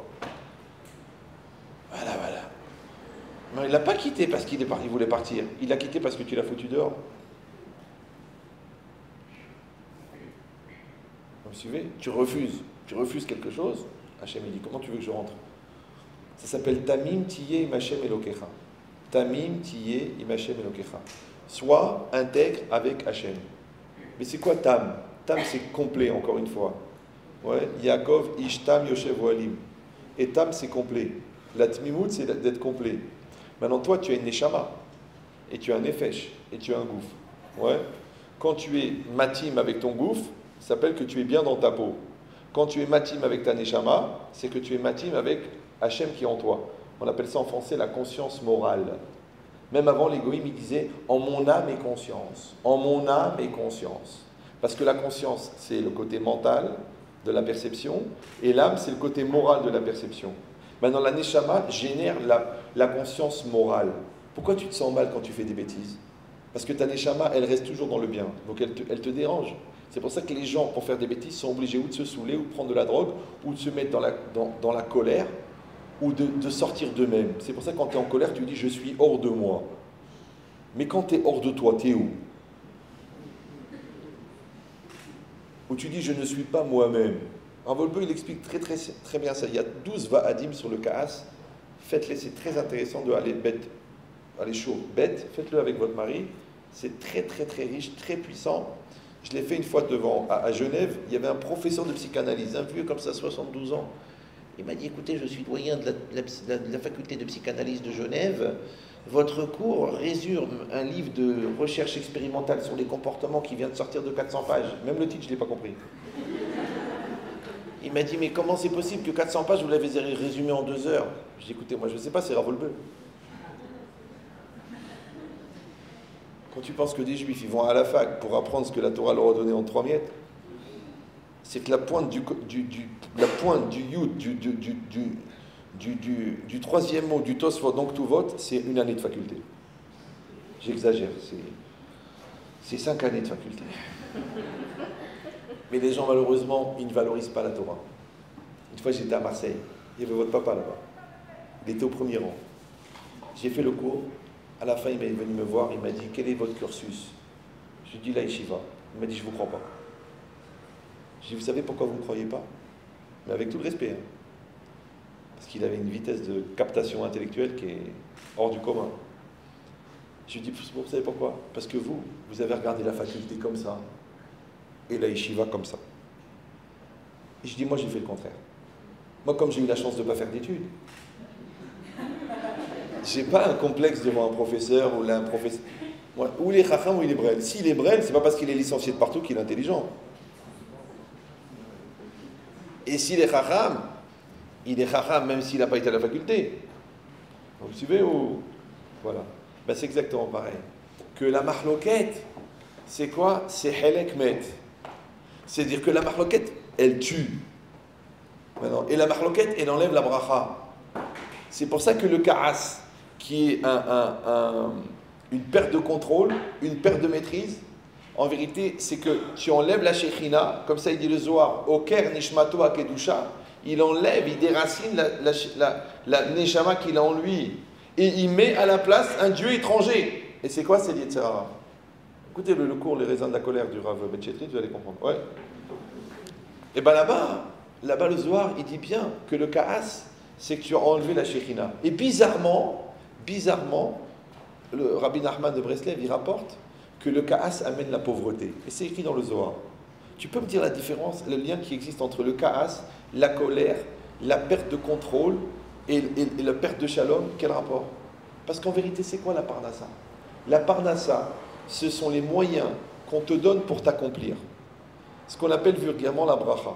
B: Voilà. Non, il ne l'a pas quitté parce qu'il voulait partir. Il l'a quitté parce que tu l'as foutu dehors. Vous me suivez? Tu refuses quelque chose. Hachem, il dit, comment tu veux que je rentre? Ça s'appelle Tamim Tiye Imachem Elokecha. Tamim Tiye Imachem Elokecha. Sois intègre avec Hachem. Mais c'est quoi Tam? Tam, c'est complet, encore une fois. Ouais. Yaakov, Ishtam, Yoshev, Oalim. Et Tam, c'est complet. La Tmimout, c'est d'être complet. Maintenant, toi, tu as une Neshama. Et tu as un Nefesh. Et tu as un gouffre. Ouais. Quand tu es Matim avec ton gouffre, ça s'appelle que tu es bien dans ta peau. Quand tu es Matim avec ta Neshama, c'est que tu es Matim avec Hachem qui est en toi. On appelle ça en français la conscience morale. Même avant, l'égoïme, il disait « en mon âme et conscience ». En mon âme et conscience. Parce que la conscience, c'est le côté mental de la perception, et l'âme, c'est le côté moral de la perception. Maintenant, la Neshama génère la conscience morale. Pourquoi tu te sens mal quand tu fais des bêtises? Parce que ta Neshama, elle reste toujours dans le bien. Donc elle te dérange. C'est pour ça que les gens, pour faire des bêtises, sont obligés ou de se saouler, ou de prendre de la drogue, ou de se mettre dans la colère, ou de sortir d'eux-mêmes. C'est pour ça que quand tu es en colère, tu dis « je suis hors de moi ». Mais quand tu es hors de toi, tu es où? tu dis je ne suis pas moi-même. Rav Wolbe, il explique très bien ça. Il y a 12 va'adim sur le Ka'as. Faites-les, c'est très intéressant de aller bête, aller chaud, bête. Faites-le avec votre mari. C'est très riche, très puissant. Je l'ai fait une fois à Genève. Il y avait un professeur de psychanalyse, un vieux comme ça, 72 ans. Il m'a dit, écoutez, je suis doyen de la faculté de psychanalyse de Genève. Votre cours résume un livre de recherche expérimentale sur les comportements qui vient de sortir de 400 pages. Même le titre, je ne l'ai pas compris. Il m'a dit, mais comment c'est possible que 400 pages, vous l'avez résumé en 2 heures? J'ai dit, écoutez, moi je ne sais pas, c'est Rav Wolbe. Quand tu penses que des juifs, ils vont à la fac pour apprendre ce que la Torah leur a donné en 3 miettes, c'est que la pointe du yud, du troisième mot, du tosfot, donc tout vote, c'est une année de faculté. J'exagère, c'est 5 années de faculté. Mais les gens, malheureusement, ils ne valorisent pas la Torah. Une fois, j'étais à Marseille. Il y avait votre papa là-bas. Il était au premier rang. J'ai fait le cours. À la fin, il est venu me voir. Il m'a dit, quel est votre cursus? Je lui ai dit, la yeshiva. Il m'a dit, je ne vous crois pas. Je lui ai dit, vous savez pourquoi vous ne me croyez pas? Mais avec tout le respect. Hein. Parce qu'il avait une vitesse de captation intellectuelle qui est hors du commun. Je lui ai dit, vous savez pourquoi? Parce que vous avez regardé la faculté comme ça. Et la yeshiva comme ça. Et je dis, moi j'ai fait le contraire. Moi, comme j'ai eu la chance de ne pas faire d'études, j'ai pas un complexe devant un professeur ou un professeur. Ou il est chacham ou il est brel. S'il est brel, c'est pas parce qu'il est licencié de partout qu'il est intelligent. Et s'il est chacham, il est chacham même s'il n'a pas été à la faculté. Vous suivez ou... Voilà. Ben, c'est exactement pareil. Que la mahloket, c'est quoi? C'est helek met. C'est-à-dire que la mahloket, elle tue. Maintenant, et la mahloket, elle enlève la bracha. C'est pour ça que le ka'as, qui est une perte de contrôle, une perte de maîtrise, en vérité, c'est que tu enlèves la shechina, comme ça il dit le Zohar, Oker nishmato akedusha, il enlève, il déracine la neshama qu'il a en lui, et il met à la place un dieu étranger. Et c'est quoi? C'est l'Yetzirah. Écoutez le cours Les raisins de la colère du Rav Betchetri, vous allez comprendre. Ouais. Et bien là-bas, le Zohar, il dit bien que le Ka'as, c'est que tu as enlevé la Shekhinah. Et bizarrement, le Rabbi Nachman de Breslev, il rapporte que le Ka'as amène la pauvreté. Et c'est écrit dans le Zohar. Tu peux me dire la différence, le lien qui existe entre le Ka'as, la colère, la perte de contrôle et la perte de shalom? Quel rapport? Parce qu'en vérité, c'est quoi la parnassa? La parnassa, ce sont les moyens qu'on te donne pour t'accomplir. Ce qu'on appelle vulgairement la bracha.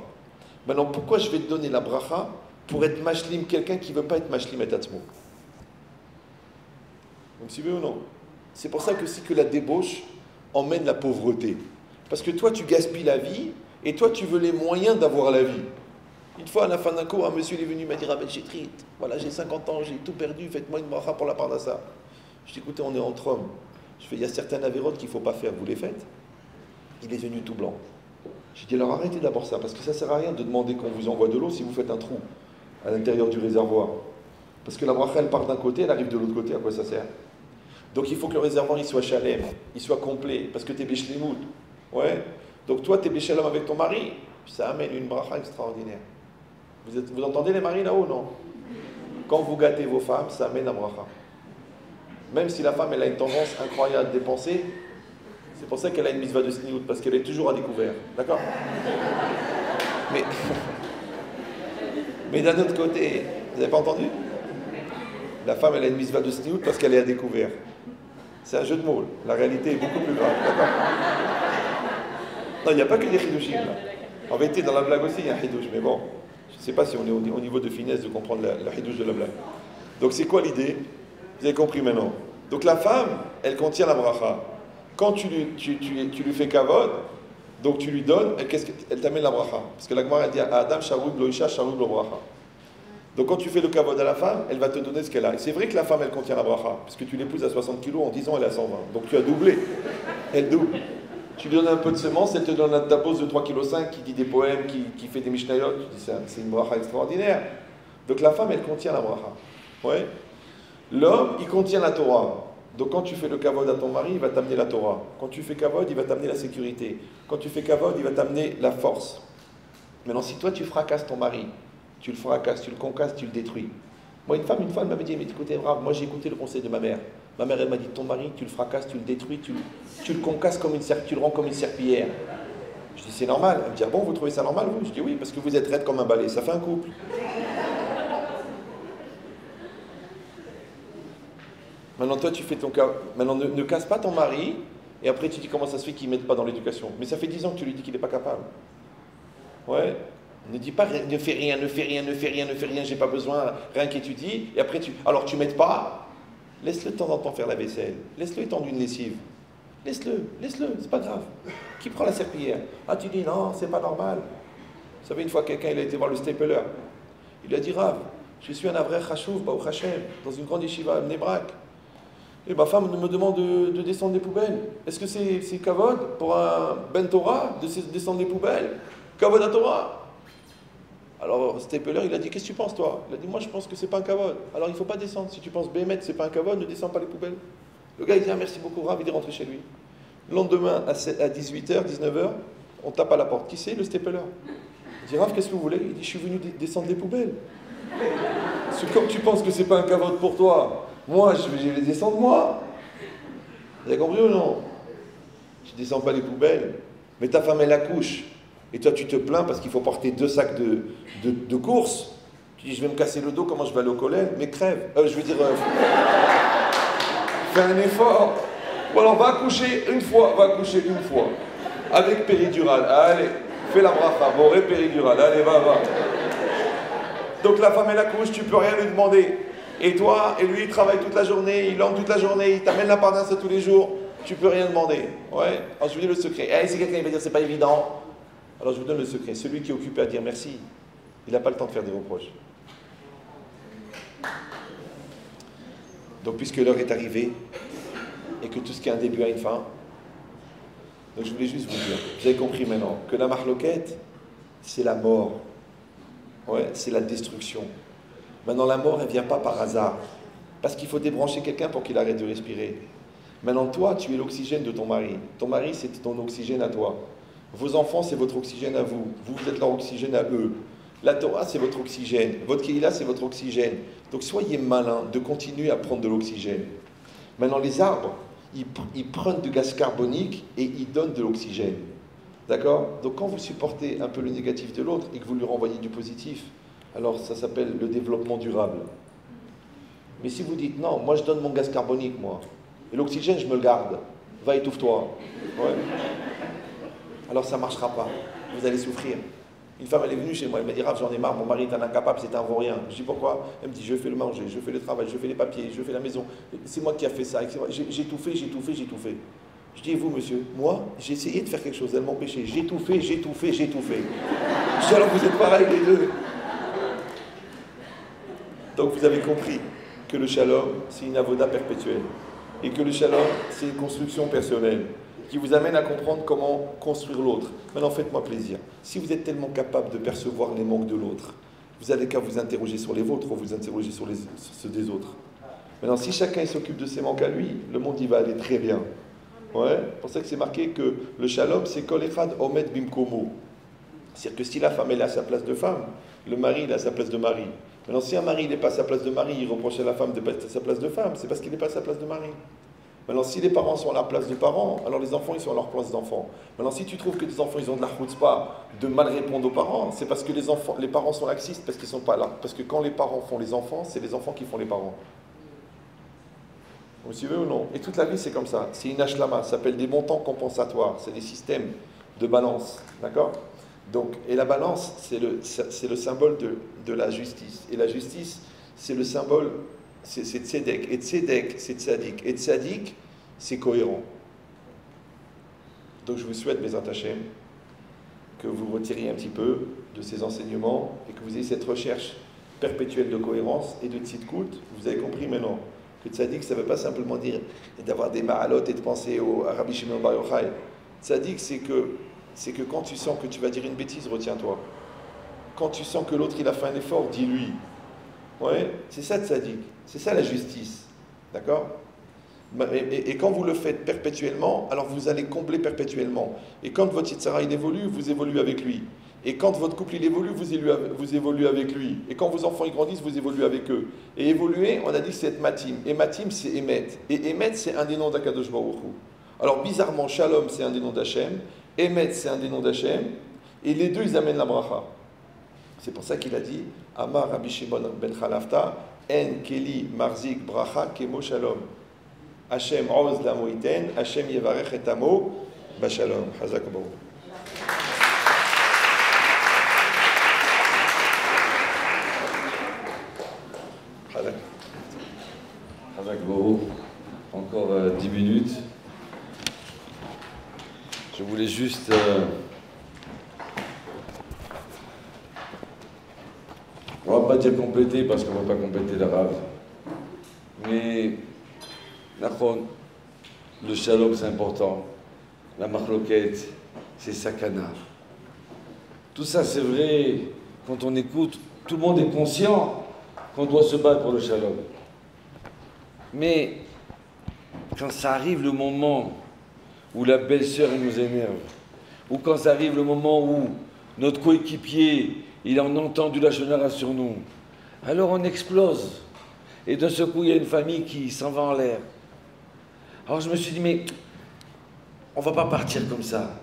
B: Maintenant, pourquoi je vais te donner la bracha? Pour être mashlim, quelqu'un qui ne veut pas être mashlim et atzmo. Vous me suivez ou non? C'est pour ça que c'est que la débauche emmène la pauvreté. Parce que toi, tu gaspilles la vie, et toi, tu veux les moyens d'avoir la vie. Une fois, à la fin d'un cours, un monsieur est venu, m'a dit, Rabbi Chetrit, voilà, j'ai 50 ans, j'ai tout perdu, faites-moi une bracha pour la parnassa. Je dis, écoutez, on est entre hommes. Je fais, il y a certaines avérotes qu'il ne faut pas faire, vous les faites? Il est venu tout blanc. J'ai dit, alors arrêtez d'abord ça, parce que ça ne sert à rien de demander qu'on vous envoie de l'eau si vous faites un trou à l'intérieur du réservoir. Parce que la bracha, elle part d'un côté, elle arrive de l'autre côté, à quoi ça sert? Donc il faut que le réservoir, il soit chalem, il soit complet, parce que t'es béchlimout. Ouais. Donc toi, t'es béchalom avec ton mari, ça amène une bracha extraordinaire. Vous entendez les maris là-haut, non? Quand vous gâtez vos femmes, ça amène la bracha. Même si la femme, elle a une tendance incroyable à dépenser, c'est pour ça qu'elle a une mitzvah de sniout, parce qu'elle est toujours à découvert. D'accord? Mais d'un autre côté, vous n'avez pas entendu? La femme, elle a une mitzvah de sniout parce qu'elle est à découvert. C'est un jeu de mots. La réalité est beaucoup plus grave. D'accord? Non, il n'y a pas que des chidushim, là. En vérité, dans la blague aussi, il y a un chidouche. Mais bon, je ne sais pas si on est au niveau de finesse de comprendre la chidouche de la blague. Donc, c'est quoi l'idée? Vous avez compris maintenant. Donc, la femme, elle contient la bracha. Quand tu lui fais kavod, donc tu lui donnes, elle t'amène la bracha. Parce que la Gemara, elle dit à Adam, sharoub lo isha, sharoub lo bracha. Donc quand tu fais le kavod à la femme, elle va te donner ce qu'elle a. Et c'est vrai que la femme, elle contient la bracha, parce que tu l'épouses à 60 kilos, en 10 ans, elle est à 120. Donc tu as doublé. Elle double. Tu lui donnes un peu de semences, elle te donne un tabos de 3,5 kg qui dit des poèmes, qui fait des mishnayot. Tu dis, c'est une bracha extraordinaire. Donc la femme, elle contient la bracha. Ouais. L'homme, il contient la Torah. Donc quand tu fais le kavod à ton mari, il va t'amener la Torah. Quand tu fais kavod, il va t'amener la sécurité. Quand tu fais kavod, il va t'amener la force. Maintenant, si toi tu fracasses ton mari, tu le fracasses, tu le concasses, tu le détruis. Moi, une fois, elle m'avait dit, mais écoutez, brave, moi j'ai écouté le conseil de ma mère. Ma mère, elle m'a dit, ton mari, tu le fracasses, tu le détruis, tu le concasses comme tu le rends comme une serpillière. Je dis, c'est normal. Elle me dit, ah bon, vous trouvez ça normal, vous? Je dis, oui, parce que vous êtes raide comme un balai, ça fait un couple. Maintenant, toi, tu fais ton cas. Maintenant, ne casse pas ton mari, et après, tu dis comment ça se fait qu'il ne m'aide pas dans l'éducation. Mais ça fait 10 ans que tu lui dis qu'il n'est pas capable. Ouais. Ne dis pas, ne fais rien, ne fais rien, ne fais rien, ne fais rien, j'ai pas besoin, rien qu'étudie, et après, alors tu m'aides pas. Laisse-le de temps en temps faire la vaisselle. Laisse-le étendre une lessive. Laisse-le, c'est pas grave. Qui prend la serpillière? Ah, tu dis non, c'est pas normal. Vous savez, une fois, quelqu'un, il a été voir le stapler. Il lui a dit, Rav, je suis un avrer chashuv, Baruch Hashem, dans une grande yeshiva à Bnei-Brak. Et ma femme me demande de descendre des poubelles. Est-ce que c'est kavod pour un ben Torah de descendre des poubelles? Kavod à Torah? Alors, Stapler, il a dit, qu'est-ce que tu penses, toi? Il a dit, moi, je pense que c'est pas un kavod. Alors, il ne faut pas descendre. Si tu penses Bémet, c'est pas un kavod, ne descends pas les poubelles. Le gars, il dit, ah, merci beaucoup, Rav, il est rentré chez lui. Le lendemain, à 18h, 19h, on tape à la porte. Qui c'est? Le Stapler. Il dit, Rav, qu'est-ce que vous voulez? Il dit, je suis venu descendre des poubelles. Parce que comme tu penses que c'est pas un kavod pour toi, moi, je vais les descendre, moi. Vous avez compris ou non? Je ne descends pas les poubelles. Mais ta femme, elle accouche. Et toi, tu te plains parce qu'il faut porter 2 sacs de course. Tu dis, je vais me casser le dos, comment je vais aller au collège? Mais crève. Je veux dire, fais un effort. Ou alors, va accoucher une fois. Avec péridurale. Allez, fais la bracha. Boré péridurale. Allez, va. Donc la femme, elle accouche, tu peux rien lui demander. Et toi, et lui, il travaille toute la journée, il langue toute la journée, il t'amène la parnasse tous les jours, tu peux rien demander. Ouais. Alors je vous dis le secret. Si quelqu'un va dire c'est pas évident, alors je vous donne le secret. Celui qui est occupé à dire merci, il n'a pas le temps de faire des reproches. Donc puisque l'heure est arrivée, et que tout ce qui a un début a une fin, donc je voulais juste vous dire, vous avez compris maintenant, que la marloquette, c'est la mort. Ouais, c'est la destruction. Maintenant, la mort, elle ne vient pas par hasard. Parce qu'il faut débrancher quelqu'un pour qu'il arrête de respirer. Maintenant, toi, tu es l'oxygène de ton mari. Ton mari, c'est ton oxygène à toi. Vos enfants, c'est votre oxygène à vous. Vous êtes leur oxygène à eux. La Torah, c'est votre oxygène. Votre Kehila, c'est votre oxygène. Donc, soyez malins de continuer à prendre de l'oxygène. Maintenant, les arbres, ils prennent du gaz carbonique et ils donnent de l'oxygène. D'accord? Donc, quand vous supportez un peu le négatif de l'autre et que vous lui renvoyez du positif, alors ça s'appelle le développement durable. Mais si vous dites, non, moi je donne mon gaz carbonique, moi, et l'oxygène, je me le garde, va, étouffe-toi. Ouais. Alors ça ne marchera pas, vous allez souffrir. Une femme, elle est venue chez moi, elle m'a dit, Rav, j'en ai marre, mon mari est un incapable, c'est un vaurien. Je dis, pourquoi? Elle me dit, je fais le manger, je fais le travail, je fais les papiers, je fais la maison. C'est moi qui a fait ça, j'ai tout fait. Je dis, et vous, monsieur? Moi, j'ai essayé de faire quelque chose, elle m'empêchait. J'ai tout fait. Je dis, alors vous êtes pareils les deux. Donc vous avez compris que le shalom, c'est une avoda perpétuelle. Et que le shalom, c'est une construction personnelle qui vous amène à comprendre comment construire l'autre. Maintenant, faites-moi plaisir. Si vous êtes tellement capable de percevoir les manques de l'autre, vous n'avez qu'à vous interroger sur les vôtres ou vous interroger sur ceux des autres. Maintenant, si chacun s'occupe de ses manques à lui, le monde y va aller très bien. Ouais, c'est pour ça que c'est marqué que le shalom, c'est kol echad omed bimkomo. C'est-à-dire que si la femme est à sa place de femme, le mari il est à sa place de mari. Maintenant, si un mari n'est pas à sa place de mari, il reproche à la femme de ne pas être à sa place de femme, c'est parce qu'il n'est pas à sa place de mari. Maintenant, si les parents sont à la place de parents, alors les enfants, ils sont à leur place d'enfants. Maintenant, si tu trouves que les enfants, ils ont de la chutzpah de mal répondre aux parents, c'est parce que les parents sont laxistes, parce qu'ils ne sont pas là. Parce que quand les parents font les enfants, c'est les enfants qui font les parents. Vous suivez ou non? Et toute la vie, c'est comme ça. C'est une ashlama, ça s'appelle des montants compensatoires. C'est des systèmes de balance. D'accord? Donc, et la balance, c'est le symbole de la justice. Et la justice, c'est le symbole, c'est tzedek. Et tzedek, c'est tzadik. Et tzadik, c'est cohérent. Donc je vous souhaite, mes attachés, que vous retiriez un petit peu de ces enseignements et que vous ayez cette recherche perpétuelle de cohérence et de tzidkout. Vous avez compris maintenant que tzadik, ça ne veut pas simplement dire d'avoir des ma'alot et de penser au Rabbi Shimon Bar Yochai. Tzadik, c'est que quand tu sens que tu vas dire une bêtise, retiens-toi. Quand tu sens que l'autre il a fait un effort, dis-lui. Ouais, c'est ça tzadik. C'est ça la justice. D'accord? Et quand vous le faites perpétuellement, alors vous allez combler perpétuellement. Et quand votre Yitzhara il évolue, vous évoluez avec lui. Et quand votre couple il évolue, vous évoluez avec lui. Et quand vos enfants ils grandissent, vous évoluez avec eux. Et évoluer, on a dit que c'est être matim. Et matim, c'est Emet. Et Emet, c'est un des noms d'Akadosh Baruch Hu. Alors bizarrement, Shalom, c'est un des noms d'Hachem. Emet, c'est un des noms d'Hachem. Et les deux, ils amènent la bracha. C'est pour ça qu'il a dit Amar Rabbi Shimon ben Chalafta, En Keli Marzik Bracha Kemo Shalom. Hachem Oz Lamo Iten, Hachem Yevarech et Amo, Bashalom. Hazak Baruch.
A: Hazak Baruch. Encore 10 minutes. Je voulais juste on va pas dire compléter parce qu'on va pas compléter l'arabe. Mais le shalom c'est important. La machloket, c'est sakana. Tout ça c'est vrai quand on écoute. Tout le monde est conscient qu'on doit se battre pour le shalom. Mais quand ça arrive le moment où la belle-sœur nous énerve, ou quand ça arrive le moment où notre coéquipier il a entendu la shonara sur nous, alors on explose. Et d'un seul coup, il y a une famille qui s'en va en l'air. Alors je me suis dit, mais on ne va pas partir comme ça.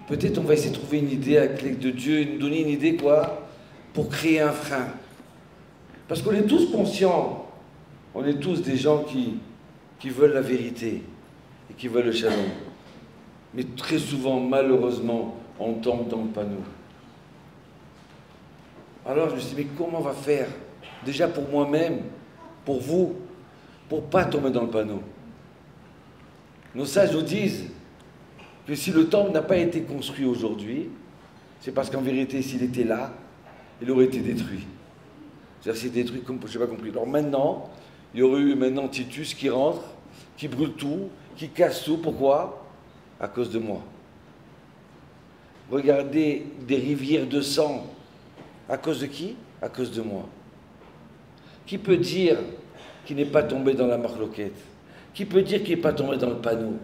A: Peut-être on va essayer de trouver une idée avec l'aide de Dieu, nous donner une idée quoi, pour créer un frein. Parce qu'on est tous conscients, on est tous des gens qui veulent la vérité et qui veulent le shalom. Mais très souvent, malheureusement, on tombe dans le panneau. Alors je me suis dit, mais comment on va faire? Déjà pour moi-même, pour vous, pour ne pas tomber dans le panneau. Nos sages nous disent que si le temple n'a pas été construit aujourd'hui, c'est parce qu'en vérité, s'il était là, il aurait été détruit. C'est-à-dire c'est détruit comme je n'ai pas compris. Alors maintenant, il y aurait eu maintenant Titus qui rentre, qui brûle tout, qui casse tout. Pourquoi? À cause de moi. Regardez des rivières de sang. À cause de qui? À cause de moi. Qui peut dire qu'il n'est pas tombé dans la marloquette? Qui peut dire qu'il n'est pas tombé dans le panneau?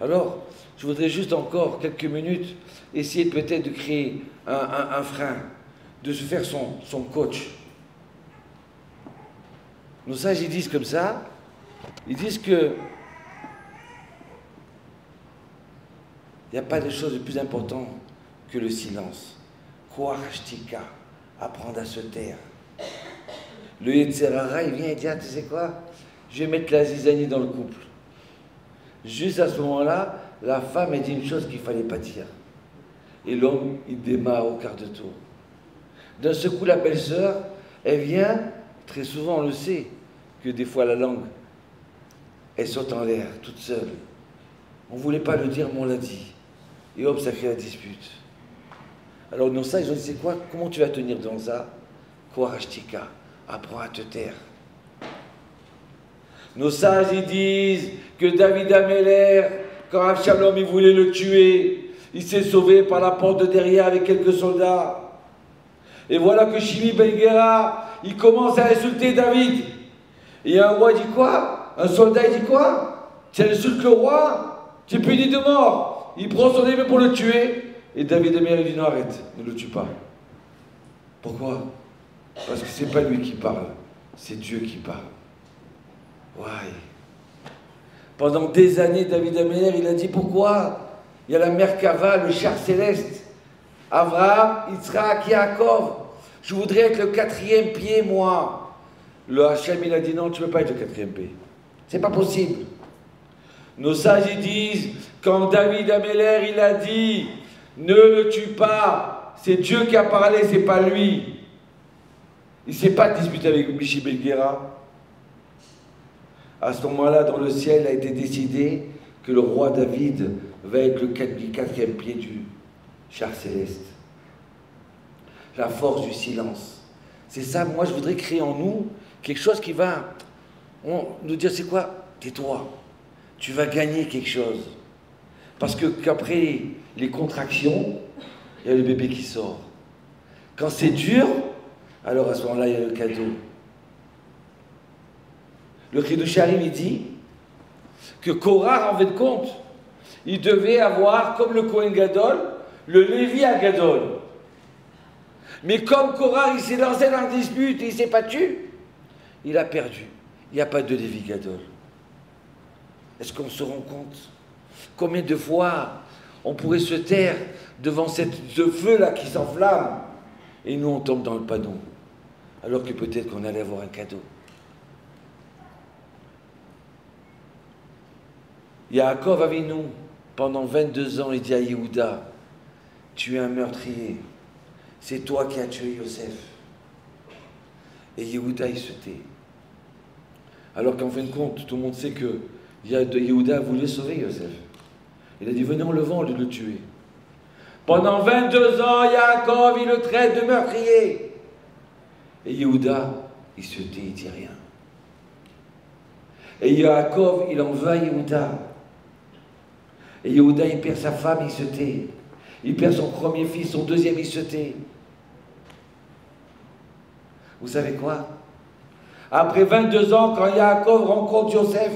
A: Alors, je voudrais juste encore quelques minutes essayer peut-être de créer un frein, de se faire son coach. Nos sages, ils disent comme ça, ils disent que il n'y a pas de chose de plus important que le silence. Koachtika, apprendre à se taire. Le Yetzerara, il vient et dit, ah, tu sais quoi? Je vais mettre la zizanie dans le couple. Juste à ce moment-là, la femme a dit une chose qu'il ne fallait pas dire. Et l'homme, il démarre au quart de tour. D'un seul coup, la belle-sœur, elle vient, très souvent on le sait, que des fois la langue, elle saute en l'air, toute seule. On ne voulait pas le dire, mais on l'a dit. Et hop, ça crée la dispute. Alors nos sages, ils ont dit, c'est quoi? Comment tu vas tenir dans ça? Koarashtika, apprends à te taire. Nos sages, ils disent que David Améler, quand Absalom, il voulait le tuer, il s'est sauvé par la porte de derrière avec quelques soldats. Et voilà que Shimi Ben Gera, il commence à insulter David. Et un roi dit quoi? Un soldat, il dit quoi? Tu insultes le roi? Tu es puni de mort. Il prend son épée pour le tuer. Et David Améler, il dit non, arrête, ne le tue pas. Pourquoi? Parce que c'est pas lui qui parle, c'est Dieu qui parle. Ouais. Pendant des années, David Améler, il a dit pourquoi? Il y a la Merkava, le char céleste. Abraham, Yitzhak, Yaakov. Je voudrais être le 4e pied, moi. Le Hachem, il a dit non, tu ne peux pas être le 4e pied. C'est pas possible. Nos sages, ils disent, quand David Améler, il a dit, ne le tue pas, c'est Dieu qui a parlé, c'est pas lui. Il ne s'est pas disputé avec Michi Belguera. À ce moment-là, dans le ciel, a été décidé que le roi David va être le 4e pied du char céleste. La force du silence. C'est ça, moi je voudrais créer en nous quelque chose qui va nous dire, c'est quoi? Tais-toi. Tu vas gagner quelque chose. Parce que qu'après les contractions, il y a le bébé qui sort. Quand c'est dur, alors à ce moment-là, il y a le cadeau.
C: Le Chidush Harim, il dit que Korah, en fait de compte, il devait avoir, comme le Kohen Gadol, le Lévi à Gadol. Mais comme Korah, il s'est lancé dans une dispute et il s'est battu, il a perdu. Il n'y a pas de Lévi Gadol. Est-ce qu'on se rend compte combien de fois on pourrait se taire devant ce feu-là qui s'enflamme et nous on tombe dans le panneau, alors que peut-être qu'on allait avoir un cadeau. Yaakov Avinu, pendant 22 ans, il dit à Yehuda, tu es un meurtrier, c'est toi qui as tué Yosef. Et Yehuda, il se tait. Alors qu'en fin de compte, tout le monde sait que Yehuda voulait sauver Yosef. Il a dit, venez, on le vend au lieu de le tuer. Pendant 22 ans, Yaakov, il le traite de meurtrier. Et Yehuda, il se tait, il ne dit rien. Et Yaakov, il en veut à Yehuda. Et Yehuda, il perd sa femme, il se tait. Il perd son premier fils, son deuxième, il se tait. Vous savez quoi? Après 22 ans, quand Yaakov rencontre Yosef,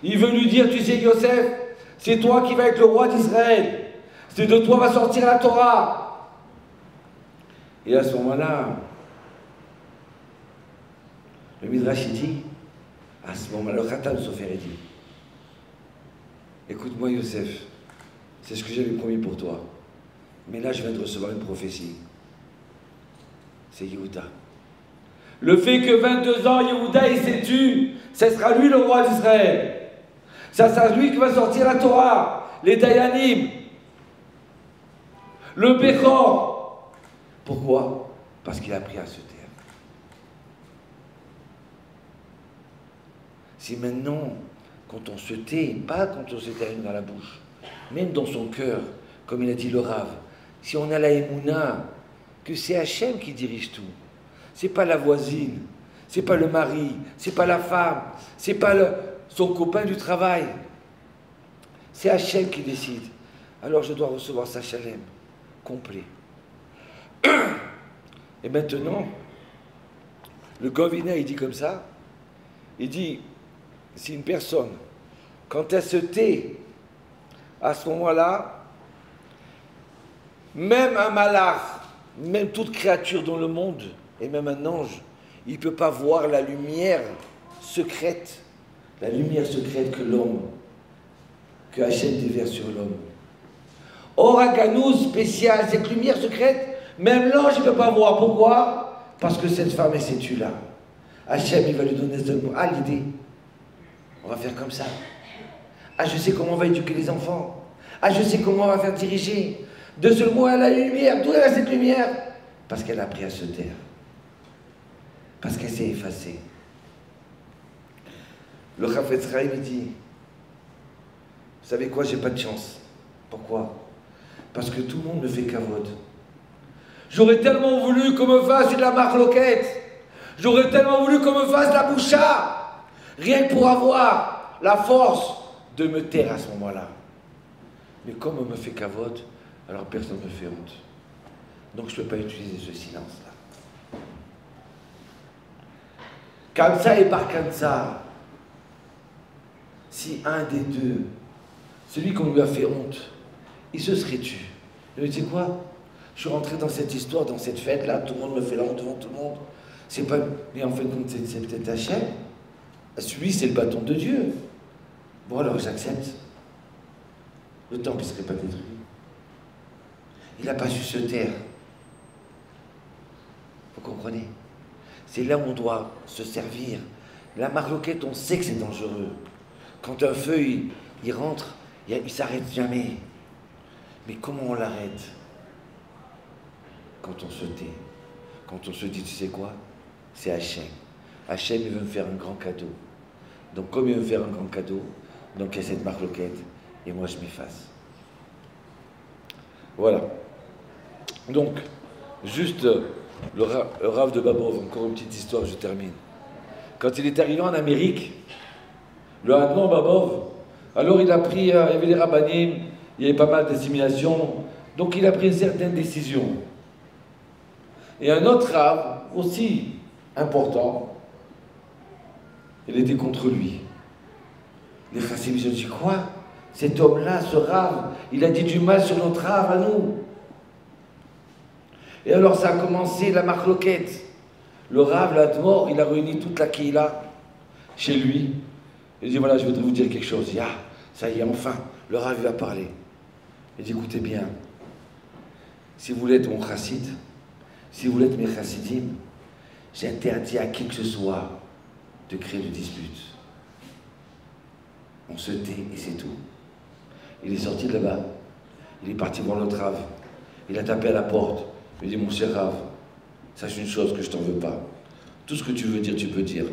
C: il veut lui dire, tu sais Yosef, c'est toi qui vas être le roi d'Israël. C'est de toi va sortir la Torah. Et à ce moment-là, le Midrash dit, à ce moment-là, le Khatan Sofer dit, écoute-moi Yosef, c'est ce que j'avais promis pour toi. Mais là, je viens de recevoir une prophétie. C'est Yehuda. Le fait que 22 ans, Yehuda, il s'est tué, ce sera lui le roi d'Israël. Ça sera lui qui va sortir la Torah, les Dayanim, le Bechor. Pourquoi? Parce qu'il a appris à se taire. Si maintenant, quand on se tait, pas quand on se termine dans la bouche, même dans son cœur, comme il a dit le Rav, si on a la Emouna, que c'est Hachem qui dirige tout, c'est pas la voisine, c'est pas le mari, c'est pas la femme, c'est pas son copain du travail, c'est Hachem qui décide. Alors je dois recevoir sa shalem complet. Et maintenant, le Govina, il dit comme ça, il dit, si une personne, quand elle se tait, à ce moment-là, même un malach, même toute créature dans le monde, et même un ange, il ne peut pas voir la lumière secrète que l'homme, que Hachem déverse sur l'homme. Or, à Ganouz spécial, cette lumière secrète, même l'ange ne peut pas voir. Pourquoi? Parce que cette femme, elle s'est tue là. Hachem, il va lui donner l'idée. On va faire comme ça. Ah, je sais comment on va éduquer les enfants. Ah, je sais comment on va faire diriger. De ce mot, elle a la lumière. D'où elle a cette lumière? Parce qu'elle a appris à se taire. Parce qu'elle s'est effacée. Le Chafetz Chaim, il dit, vous savez quoi, j'ai pas de chance. Pourquoi? Parce que tout le monde me fait kavod. J'aurais tellement voulu qu'on me fasse de la marloquette. J'aurais tellement voulu qu'on me fasse de la boucha. Rien que pour avoir la force de me taire à ce moment-là. Mais comme on me fait kavod, alors personne ne me fait honte. Donc je ne peux pas utiliser ce silence-là. Comme ça et par comme ça, si un des deux, celui qu'on lui a fait honte, il se serait tué. Il me dit quoi? Je suis rentré dans cette histoire, dans cette fête-là, tout le monde me fait la honte devant tout le monde. C'est pas... Mais en fin de compte, c'est peut-être Hachem. Celui, c'est le bâton de Dieu. Bon, alors j'accepte. Le temple ne serait pas détruit. Il n'a pas su se taire. Vous comprenez? C'est là où on doit se servir. La marloquette, on sait que c'est dangereux. Quand un feu, il rentre, il ne s'arrête jamais. Mais comment on l'arrête? Quand on se tait. Quand on se dit, tu sais quoi? C'est Hachem. Hachem, il veut me faire un grand cadeau. Donc, comme il veut me faire un grand cadeau, donc il y a cette marloquette, et moi je m'efface. Voilà. Donc, juste le Rav de Babov, encore une petite histoire, je termine. Quand il est arrivé en Amérique, le Hadmon Babov, alors il a pris, il y avait les rabbanim, il y avait pas mal d'assimilations, donc il a pris une certaine décision. Et un autre Rav, aussi important, Elle était contre lui. Les chassidim se disent quoi? Cet homme-là, ce Rav, il a dit du mal sur notre Rav à nous. Et alors ça a commencé la marloquette. Le Rav, l'Admor, il a réuni toute la Kehila chez lui. Il dit voilà, je voudrais vous dire quelque chose. Il dit ah, ça y est, enfin, le Rav il va parler. Il dit écoutez bien, si vous voulez être mon chassid, si vous voulez être mes chassidim, j'interdis à qui que ce soit de créer de disputes. On se tait et c'est tout. Il est sorti de là-bas. Il est parti voir l'autre Rav. Il a tapé à la porte. Il dit, mon cher Rav, sache une chose que je t'en veux pas. Tout ce que tu veux dire, tu peux dire.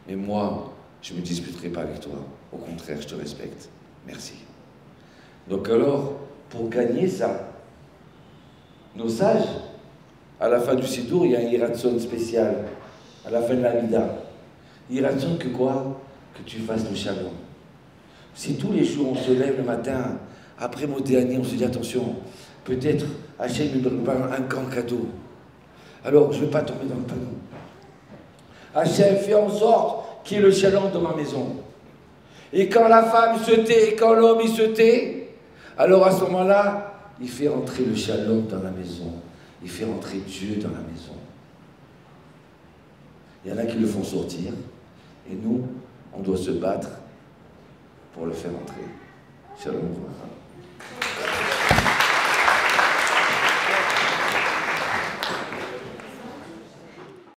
C: Mais moi, je ne me disputerai pas avec toi. Au contraire, je te respecte. Merci. Donc alors, pour gagner ça, nos sages, à la fin du Sidour, il y a un Hiratson spécial. À la fin de la Mida. Hiratson que quoi? Que tu fasses le shalom. Si tous les jours on se lève le matin, après Modéani, on se dit attention, peut-être Hachem me donne un grand cadeau. Alors je ne vais pas tomber dans le panneau. Hachem fait en sorte qu'il y ait le shalom dans ma maison. Et quand la femme se tait, et quand l'homme il se tait, alors à ce moment-là, il fait rentrer le shalom dans la maison. Il fait rentrer Dieu dans la maison. Il y en a qui le font sortir, et nous, on doit se battre pour le faire entrer. Shalom.